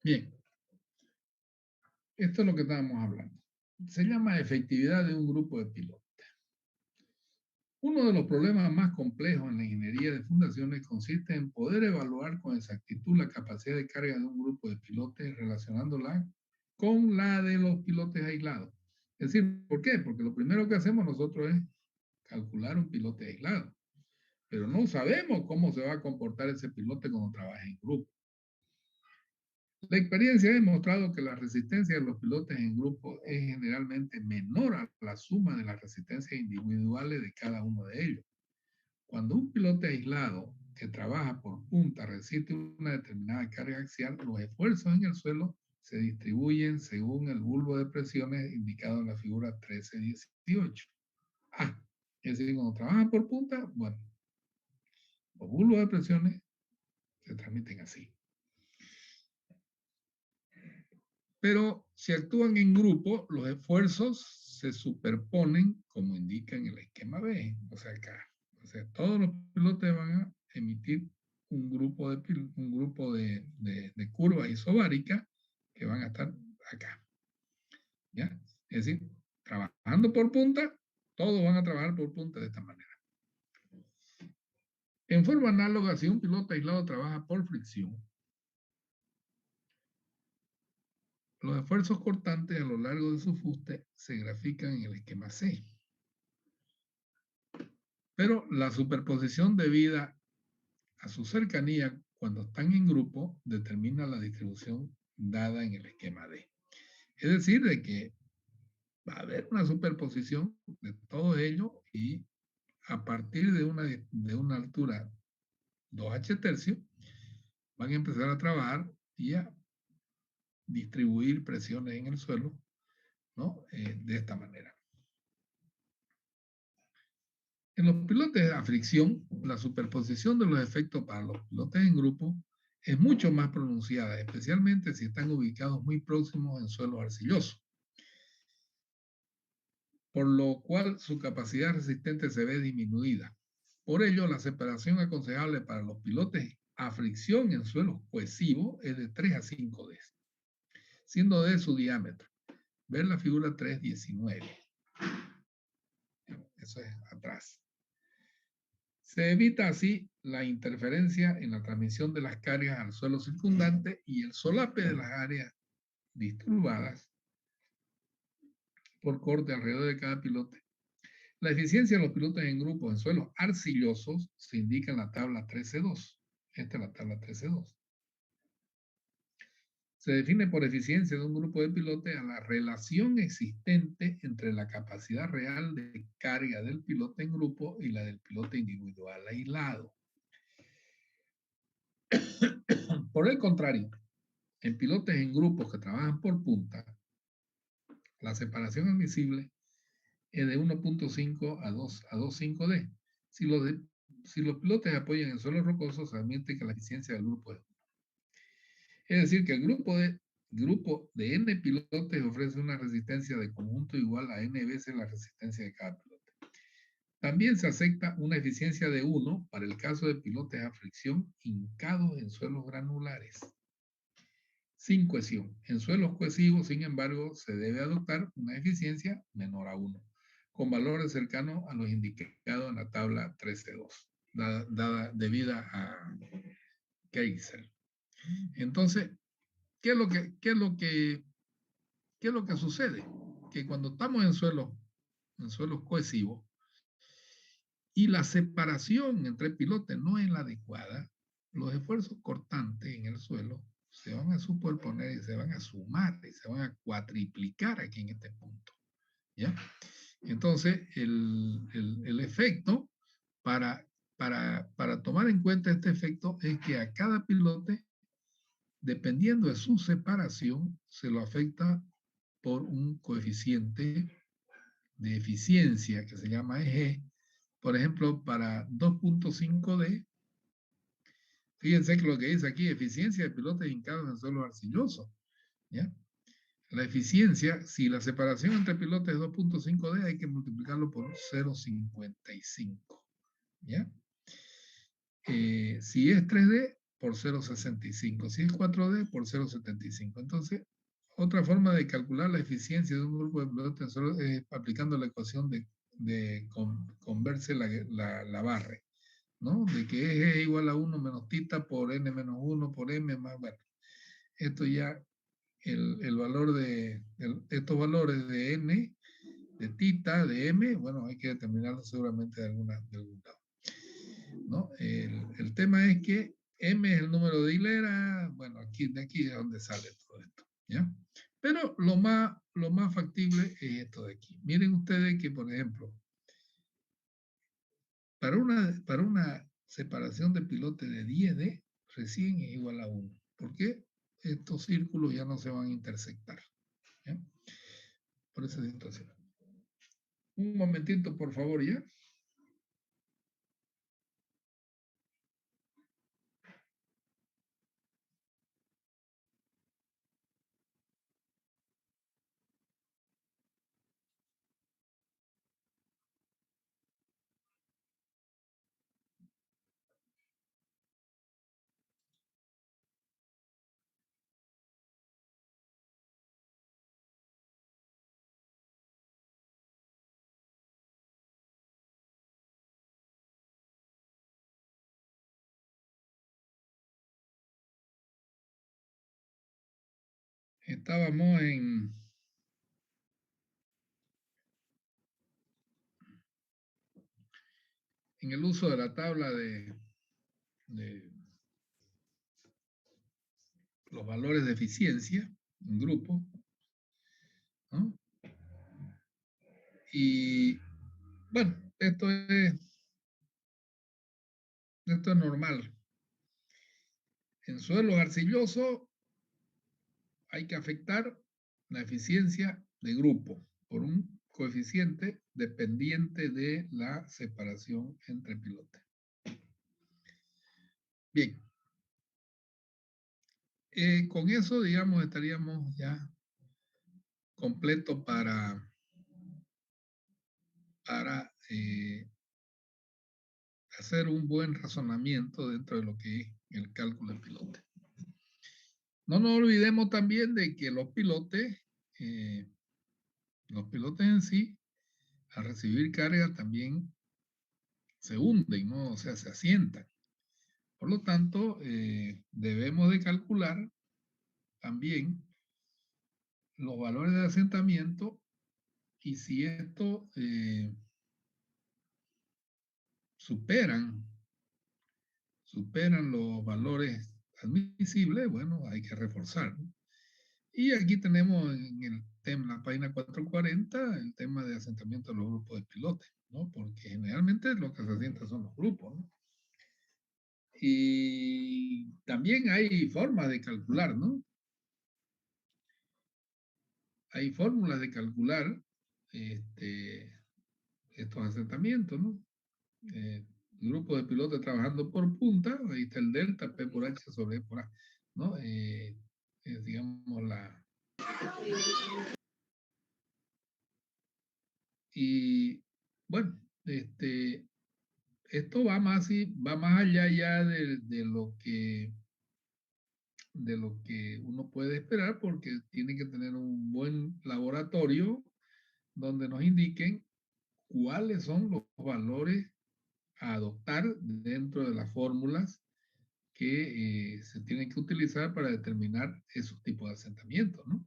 Bien, esto es lo que estábamos hablando. Se llama efectividad de un grupo de pilotos. Uno de los problemas más complejos en la ingeniería de fundaciones consiste en poder evaluar con exactitud la capacidad de carga de un grupo de pilotes relacionándola con la de los pilotes aislados. Es decir, ¿por qué? Porque lo primero que hacemos nosotros es calcular un pilote aislado, pero no sabemos cómo se va a comportar ese pilote cuando trabaja en grupo. La experiencia ha demostrado que la resistencia de los pilotes en grupo es generalmente menor a la suma de las resistencias individuales de cada uno de ellos. Cuando un pilote aislado que trabaja por punta resiste una determinada carga axial, los esfuerzos en el suelo se distribuyen según el bulbo de presiones indicado en la figura 1318. Es decir, cuando trabajan por punta, bueno, los bulbos de presiones se transmiten así. Pero si actúan en grupo, los esfuerzos se superponen como indica en el esquema B. O sea, acá. O sea, todos los pilotos van a emitir un grupo de curvas isobáricas que van a estar acá. ¿Ya? Es decir, trabajando por punta, todos van a trabajar por punta de esta manera. En forma análoga, si un piloto aislado trabaja por fricción, los esfuerzos cortantes a lo largo de su fuste se grafican en el esquema C. Pero la superposición debida a su cercanía cuando están en grupo determina la distribución dada en el esquema D. Es decir, de que va a haber una superposición de todo ello y a partir de una altura 2h tercio van a empezar a trabajar y a distribuir presiones en el suelo, ¿no? De esta manera. En los pilotes a fricción, la superposición de los efectos para los pilotes en grupo es mucho más pronunciada, especialmente si están ubicados muy próximos en suelo arcilloso. por lo cual su capacidad resistente se ve disminuida. Por ello, la separación aconsejable para los pilotes a fricción en suelos cohesivos es de 3 a 5 D, siendo D su diámetro. Ver la figura 3.19. Eso es atrás. Se evita así la interferencia en la transmisión de las cargas al suelo circundante y el solape de las áreas disturbadas por corte alrededor de cada pilote. La eficiencia de los pilotes en grupos en suelos arcillosos se indica en la tabla 13.2. Esta es la tabla 13.2. Se define por eficiencia de un grupo de pilotes a la relación existente entre la capacidad real de carga del pilote en grupo y la del pilote individual aislado. Por el contrario, en pilotes en grupos que trabajan por punta, la separación admisible es de 1.5 a 2.5 D. Si los pilotes apoyan en suelos rocosos, se admite que la eficiencia del grupo es 1. Es decir, que el grupo de N pilotes ofrece una resistencia de conjunto igual a N veces la resistencia de cada pilote. También se acepta una eficiencia de 1 para el caso de pilotes a fricción hincados en suelos granulares, sin cohesión. En suelos cohesivos, sin embargo, se debe adoptar una eficiencia menor a 1, con valores cercanos a los indicados en la tabla 13.2, dada debida a Kaiser. Entonces, ¿qué es lo que sucede? Que cuando estamos en suelos cohesivos y la separación entre pilotes no es la adecuada, los esfuerzos cortantes en el suelo se van a superponer y se van a sumar y se van a cuatriplicar aquí en este punto. ¿Ya? Entonces, el efecto para tomar en cuenta este efecto es que a cada pilote, dependiendo de su separación, se lo afecta por un coeficiente de eficiencia que se llama EG. Por ejemplo, para 2.5D, fíjense que lo que dice aquí, eficiencia de pilotes hincados en suelo arcilloso. ¿Ya? La eficiencia, si la separación entre pilotes es 2.5D, hay que multiplicarlo por 0.55. ¿Ya? Si es 3D, por 0.65. Si es 4D, por 0.75. Entonces, otra forma de calcular la eficiencia de un grupo de pilotes es aplicando la ecuación de converse la barre, ¿no? De que es igual a 1 menos tita por n menos 1 por m más, bueno, esto ya, el valor estos valores de n, de tita, de m, bueno, hay que determinarlo seguramente de algún lado, ¿no? El tema es que m es el número de hilera, bueno, de aquí es donde sale todo esto, ¿ya? Pero lo más factible es esto de aquí. Miren ustedes que, por ejemplo, para una separación de pilote de 10D, recién es igual a 1. ¿Por qué? Estos círculos ya no se van a intersectar. ¿Ya? Por esa situación. Un momentito, por favor, ya. Estábamos en el uso de la tabla de los valores de eficiencia en grupo, ¿no? Y bueno, esto es normal. En suelos arcillosos hay que afectar la eficiencia de grupo por un coeficiente dependiente de la separación entre pilotes. Bien. Con eso, digamos, estaríamos ya completo para para hacer un buen razonamiento dentro de lo que es el cálculo de pilote. No nos olvidemos también de que los pilotes en sí, al recibir carga también se hunden, ¿no? O sea, se asientan. Por lo tanto, debemos de calcular también los valores de asentamiento y si esto superan los valores admisibles, bueno, hay que reforzar, ¿no? Y aquí tenemos en el tema, la página 440, el tema de asentamiento de los grupos de pilotes, ¿no? Porque generalmente lo que se asienta son los grupos, ¿no? Y también hay formas de calcular, ¿no? Hay fórmulas de calcular estos asentamientos, ¿no? Grupo de pilotos trabajando por punta, ahí está el delta, P por H sobre E por A, ¿no? Digamos la... Y bueno, esto va más allá ya de lo que uno puede esperar porque tiene que tener un buen laboratorio donde nos indiquen cuáles son los valores a adoptar dentro de las fórmulas que se tienen que utilizar para determinar esos tipos de asentamientos, ¿no?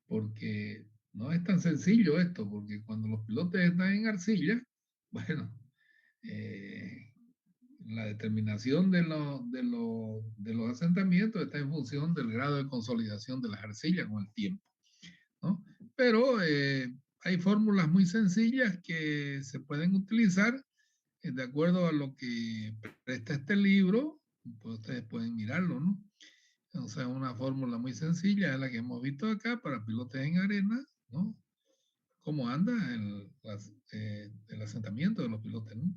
Porque no es tan sencillo esto, porque cuando los pilotes están en arcilla, bueno, la determinación de los asentamientos está en función del grado de consolidación de las arcillas con el tiempo, ¿no? Pero hay fórmulas muy sencillas que se pueden utilizar de acuerdo a lo que presta este libro, pues ustedes pueden mirarlo, ¿no? O sea, una fórmula muy sencilla es la que hemos visto acá para pilotes en arena, ¿no? ¿Cómo anda el asentamiento de los pilotes, ¿no?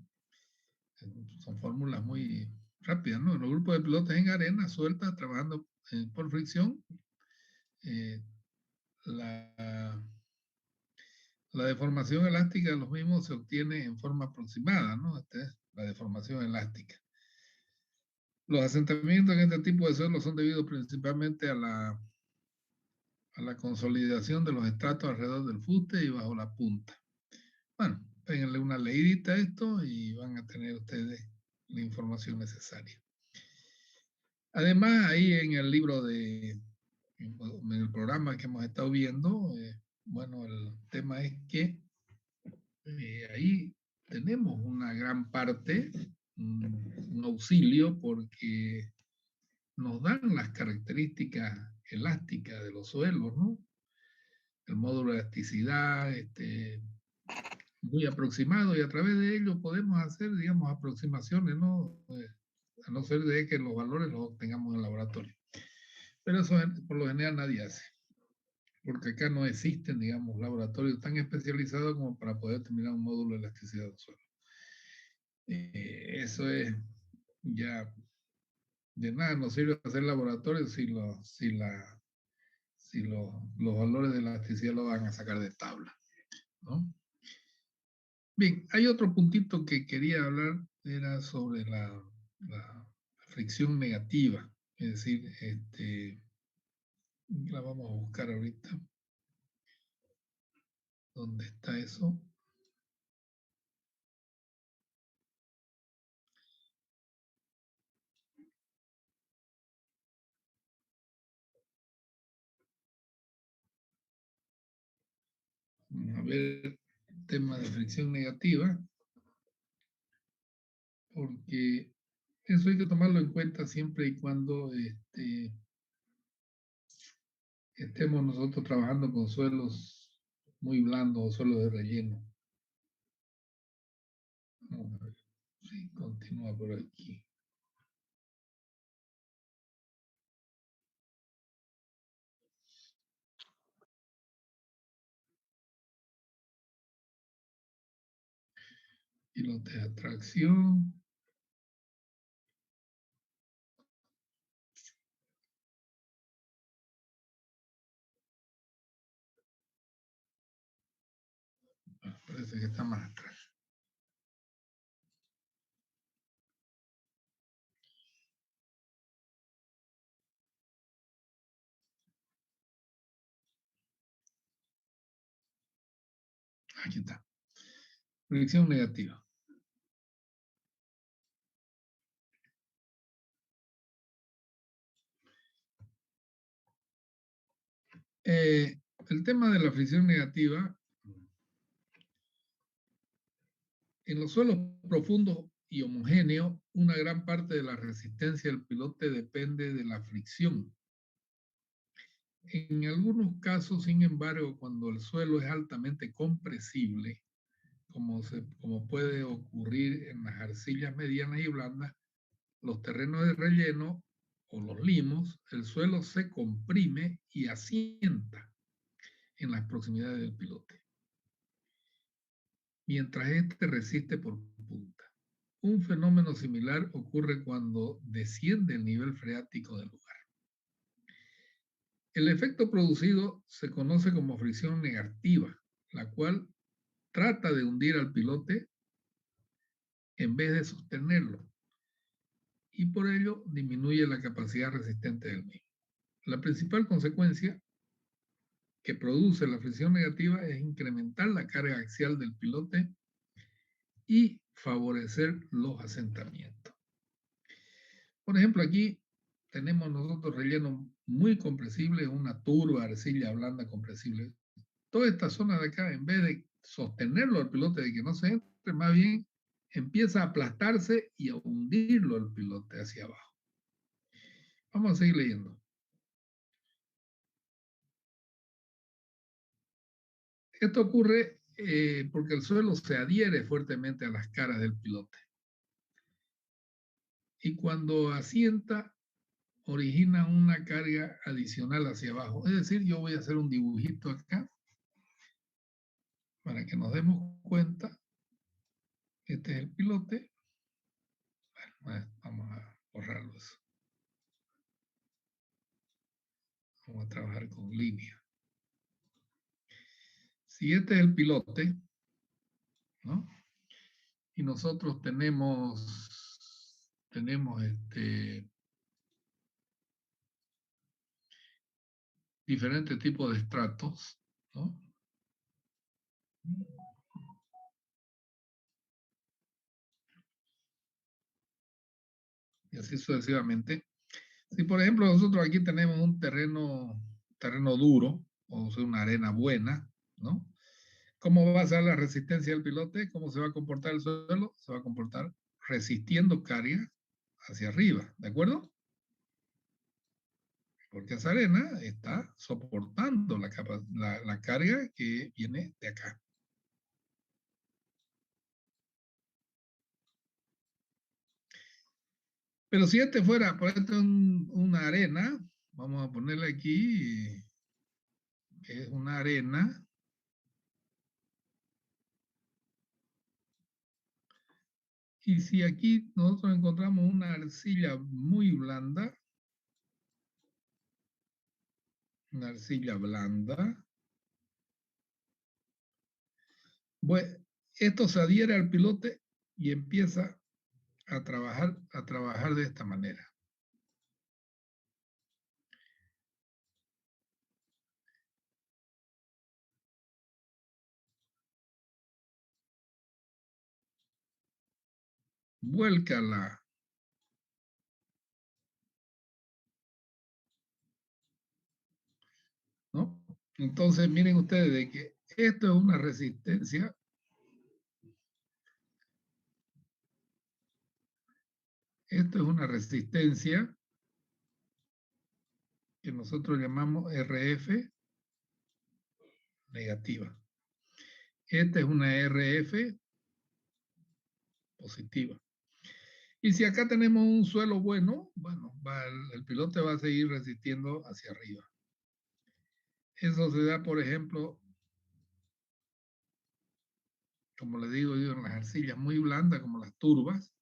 Son fórmulas muy rápidas, ¿no? Los grupos de pilotes en arena sueltas, trabajando por fricción, la deformación elástica de los mismos se obtiene en forma aproximada, ¿no? Esta es la deformación elástica. Los asentamientos en este tipo de suelos son debidos principalmente a la consolidación de los estratos alrededor del fuste y bajo la punta. Bueno, péguenle una leidita a esto y van a tener ustedes la información necesaria. Además, ahí en el libro en el programa que hemos estado viendo, bueno, el tema es que ahí tenemos una gran parte, un auxilio, porque nos dan las características elásticas de los suelos, ¿no? El módulo de elasticidad, muy aproximado, y a través de ello podemos hacer, digamos, aproximaciones, ¿no? A no ser de que los valores los obtengamos en el laboratorio. Pero eso por lo general nadie hace, porque acá no existen, digamos, laboratorios tan especializados como para poder determinar un módulo de elasticidad del suelo. Eso es ya de nada nos sirve hacer laboratorios si los valores de elasticidad lo van a sacar de tabla, ¿no? Bien, hay otro puntito que quería hablar, era sobre la fricción negativa, es decir, la vamos a buscar ahorita. ¿Dónde está eso? Vamos a ver el tema de fricción negativa, porque eso hay que tomarlo en cuenta siempre y cuando estemos nosotros trabajando con suelos muy blandos o suelos de relleno. Vamos a ver si continúa por aquí. Hilos de atracción. Parece parece que está más atrás. Aquí está. Fricción negativa. El tema de la fricción negativa, en los suelos profundos y homogéneos, una gran parte de la resistencia del pilote depende de la fricción. En algunos casos, sin embargo, cuando el suelo es altamente compresible, como puede ocurrir en las arcillas medianas y blandas, los terrenos de relleno o los limos, el suelo se comprime y asienta en las proximidades del pilote, mientras éste resiste por punta. Un fenómeno similar ocurre cuando desciende el nivel freático del lugar. El efecto producido se conoce como fricción negativa, la cual trata de hundir al pilote en vez de sostenerlo, y por ello disminuye la capacidad resistente del mismo. La principal consecuencia que produce la fricción negativa es incrementar la carga axial del pilote y favorecer los asentamientos. Por ejemplo, aquí tenemos nosotros relleno muy compresible, una turba, arcilla blanda compresible. Toda esta zona de acá, en vez de sostenerlo al pilote de que no se entre, más bien empieza a aplastarse y a hundirlo al pilote hacia abajo. Vamos a seguir leyendo. Esto ocurre porque el suelo se adhiere fuertemente a las caras del pilote. Y cuando asienta, origina una carga adicional hacia abajo. Es decir, yo voy a hacer un dibujito acá para que nos demos cuenta. Este es el pilote. Bueno, vamos a borrarlo eso. Vamos a trabajar con línea. Si este es el pilote, ¿no? Y nosotros tenemos diferentes tipos de estratos, ¿no? Y así sucesivamente. Si por ejemplo nosotros aquí tenemos un terreno duro, o sea, una arena buena, ¿no? ¿Cómo va a ser la resistencia del pilote? ¿Cómo se va a comportar el suelo? Se va a comportar resistiendo carga hacia arriba, ¿de acuerdo? Porque esa arena está soportando la carga que viene de acá. Pero si este fuera, por ejemplo, una arena, vamos a ponerle aquí, que es una arena. Y si aquí nosotros encontramos una arcilla muy blanda, una arcilla blanda, bueno, esto se adhiere al pilote y empieza a trabajar de esta manera. Vuélcala. ¿No? Entonces, miren ustedes de que esto es una resistencia. Esto es una resistencia que nosotros llamamos RF negativa. Esta es una RF positiva. Y si acá tenemos un suelo bueno, bueno, el pilote va a seguir resistiendo hacia arriba. Eso se da, por ejemplo, como les digo yo, en las arcillas muy blandas, como las turbas,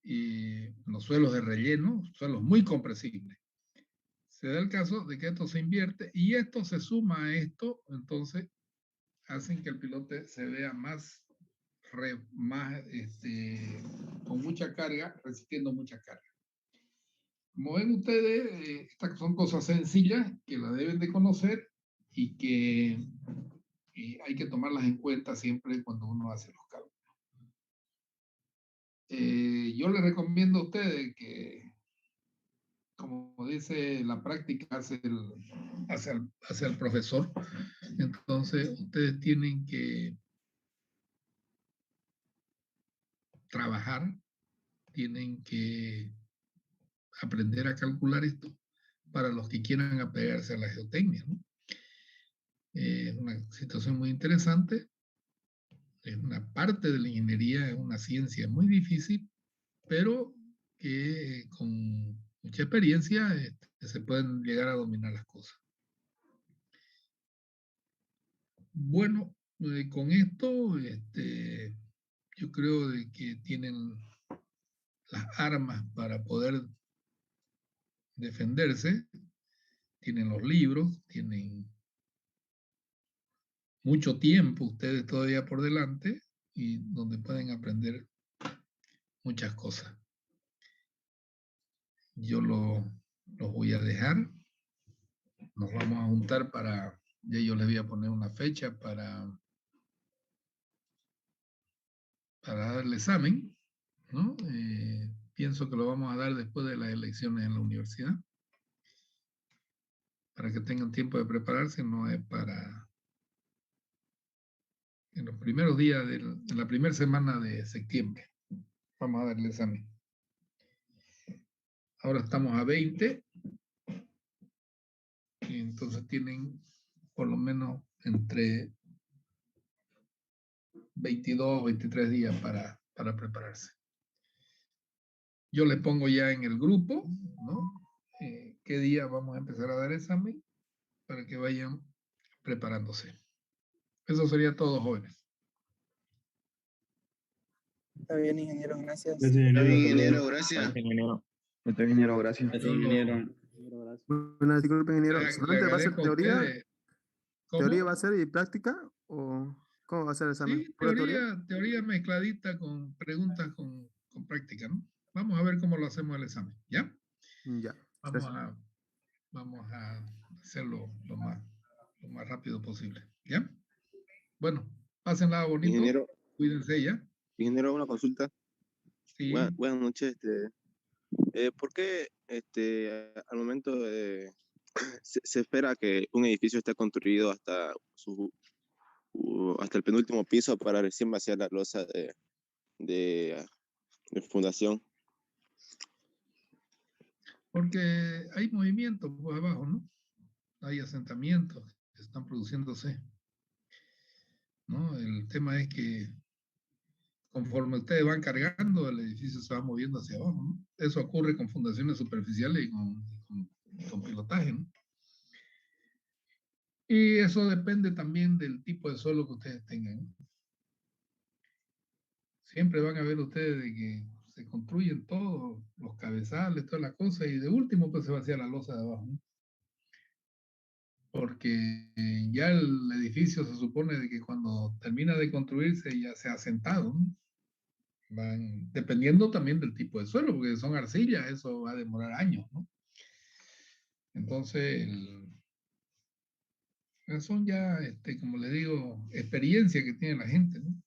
y en los suelos de relleno, suelos muy compresibles. Se da el caso de que esto se invierte y esto se suma a esto, entonces hacen que el pilote se vea más, con mucha carga, resistiendo mucha carga. Como ven ustedes, estas son cosas sencillas que la deben de conocer y que hay que tomarlas en cuenta siempre cuando uno hace los cálculos. Yo les recomiendo a ustedes que, como dice la práctica, hace el profesor. Entonces, ustedes tienen que trabajar, tienen que aprender a calcular esto para los que quieran apegarse a la geotecnia, ¿no? Es una situación muy interesante, es una parte de la ingeniería, es una ciencia muy difícil, pero que con mucha experiencia se pueden llegar a dominar las cosas. Bueno, con esto yo creo de que tienen las armas para poder defenderse, tienen los libros, tienen mucho tiempo ustedes todavía por delante y donde pueden aprender muchas cosas. Yo los voy a dejar, nos vamos a juntar para, ya yo les voy a poner una fecha para dar el examen, ¿no? Pienso que lo vamos a dar después de las elecciones en la universidad, para que tengan tiempo de prepararse, no es para en los primeros días de la primera semana de septiembre. Vamos a dar el examen. Ahora estamos a 20, y entonces tienen por lo menos entre 22 o 23 días para prepararse. Yo le pongo ya en el grupo, ¿no? ¿Qué día vamos a empezar a dar examen? Para que vayan preparándose. Eso sería todo, jóvenes. Está bien, ingeniero, gracias. Está bien, ingeniero, Gracias, ingeniero. Está bien, ingeniero, gracias. Así, Yo lo- ingeniero. Buenas, disculpe, ingeniero. le ¿Solamente va a ser agradezco a teoría? ustedes. ¿Cómo? ¿Teoría va a ser y práctica? ¿O cómo va a ser el examen? Sí, ¿Pura teoría? teoría mezcladita con preguntas con práctica, ¿no? Vamos a ver cómo lo hacemos el examen, ¿ya? Ya. Vamos Gracias. vamos a hacerlo lo más rápido posible, ¿ya? Bueno, pásenla bonito, Ingeniero, cuídense ya. ingeniero, una consulta. Sí, Buenas noches. ¿Por qué al momento se espera que un edificio esté construido hasta hasta el penúltimo piso para recién vaciar la losa de fundación? porque hay movimiento por abajo, ¿no? Hay asentamientos que están produciéndose, ¿no? El tema es que conforme ustedes van cargando, el edificio se va moviendo hacia abajo, ¿no? Eso ocurre con fundaciones superficiales y con pilotaje, ¿no? Y eso depende también del tipo de suelo que ustedes tengan, ¿no? Siempre van a ver ustedes de que se construyen todos los cabezales, todas las cosas, y de último pues se vacía la losa de abajo, ¿no? Porque ya el edificio se supone de que cuando termina de construirse ya se ha asentado, ¿no? Van, dependiendo también del tipo de suelo, porque son arcillas, eso va a demorar años, ¿no? Entonces, son ya, como le digo, experiencia que tiene la gente, ¿no?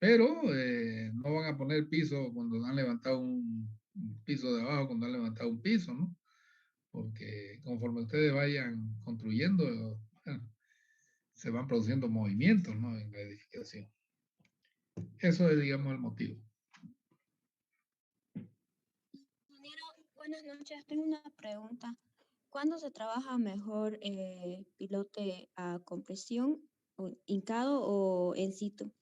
Pero no van a poner piso cuando han levantado un piso de abajo, cuando han levantado un piso, ¿no? Porque conforme ustedes vayan construyendo, bueno, se van produciendo movimientos, ¿no? En la edificación. Eso es, digamos, el motivo. Ingeniero, buenas noches. Tengo una pregunta. ¿Cuándo se trabaja mejor pilote a compresión, o hincado o en situ?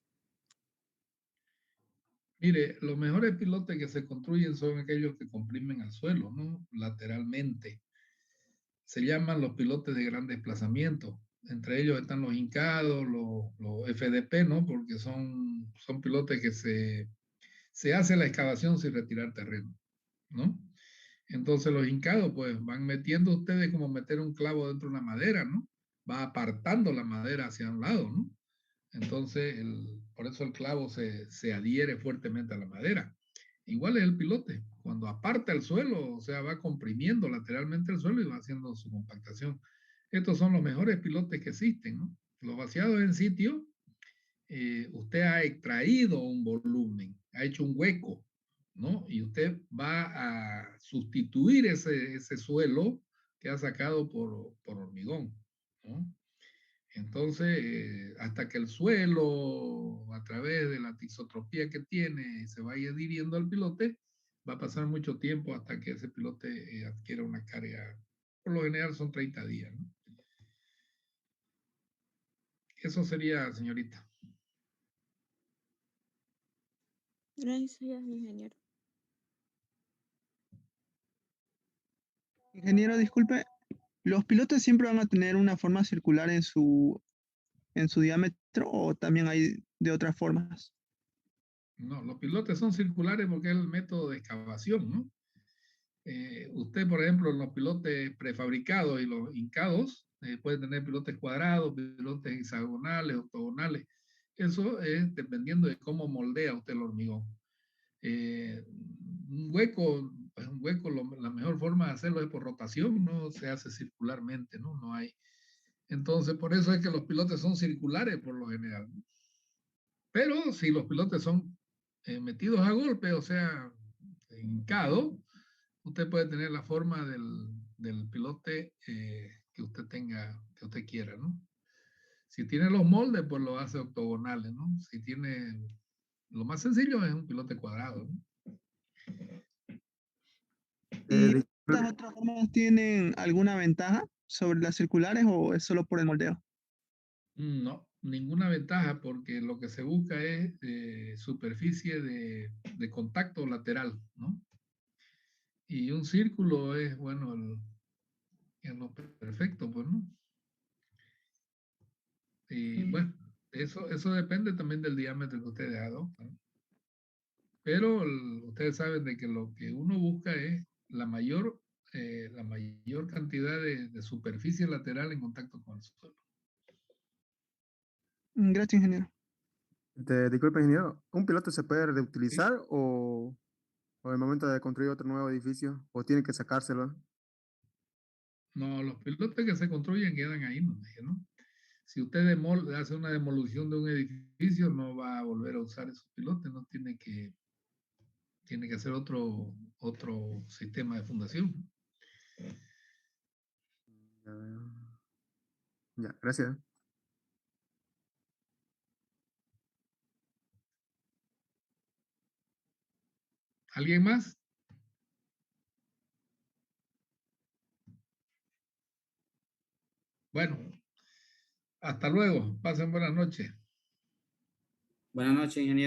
Mire, los mejores pilotes que se construyen son aquellos que comprimen al suelo, ¿no? Lateralmente. Se llaman los pilotes de gran desplazamiento. Entre ellos están los hincados, los FDP, ¿no? Porque son pilotes que se hace la excavación sin retirar terreno, ¿no? Entonces los hincados, pues van metiendo ustedes como meter un clavo dentro de una madera, ¿no? Va apartando la madera hacia un lado, ¿no? Entonces, por eso el clavo se adhiere fuertemente a la madera. Igual es el pilote. Cuando aparta el suelo, o sea, va comprimiendo lateralmente el suelo y va haciendo su compactación. Estos son los mejores pilotes que existen, ¿no? Los vaciados en sitio, usted ha extraído un volumen, ha hecho un hueco, ¿no? Y usted va a sustituir ese suelo que ha sacado por hormigón, ¿no? Entonces, hasta que el suelo, a través de la tisotropía que tiene, se vaya adhiriendo al pilote, va a pasar mucho tiempo hasta que ese pilote adquiera una carga. Por lo general son 30 días, ¿no? Eso sería, señorita. Gracias, ingeniero. Ingeniero, disculpe, ¿los pilotes siempre van a tener una forma circular en su diámetro o también hay de otras formas? No, los pilotes son circulares porque es el método de excavación, ¿no? Usted, por ejemplo, en los pilotes prefabricados y los hincados, puede tener pilotes cuadrados, pilotes hexagonales, octogonales. Eso es dependiendo de cómo moldea usted el hormigón. Un hueco, pues un hueco, la mejor forma de hacerlo es por rotación, no se hace circularmente, ¿no? No hay. Entonces, por eso es que los pilotes son circulares por lo general. Pero si los pilotes son metidos a golpe, o sea, hincado, usted puede tener la forma del pilote que usted tenga, que usted quiera, ¿no? Si tiene los moldes, pues lo hace octogonales, ¿no? Si tiene, lo más sencillo es un pilote cuadrado, ¿no? ¿Y Disculpe, estas otras formas tienen alguna ventaja sobre las circulares o es solo por el moldeo? No, ninguna ventaja porque lo que se busca es superficie de contacto lateral, ¿no? Y un círculo es, bueno, lo perfecto, pues, ¿no? Y bueno, eso depende también del diámetro que usted adopta, ¿no? Pero ustedes saben de que lo que uno busca es la mayor cantidad de superficie lateral en contacto con el suelo. Gracias, ingeniero. disculpe, ingeniero, ¿un piloto se puede ¿Sí? reutilizar o en el momento de construir otro nuevo edificio o tiene que sacárselo? No, los pilotes que se construyen quedan ahí, ¿no? ¿No? Si usted hace una demolición de un edificio, no va a volver a usar esos pilotes, no tiene que hacer otro sistema de fundación. Ya, veo. Ya, gracias. ¿Alguien más? Bueno, hasta luego. Pasen buenas noches. Buenas noches, ingeniero.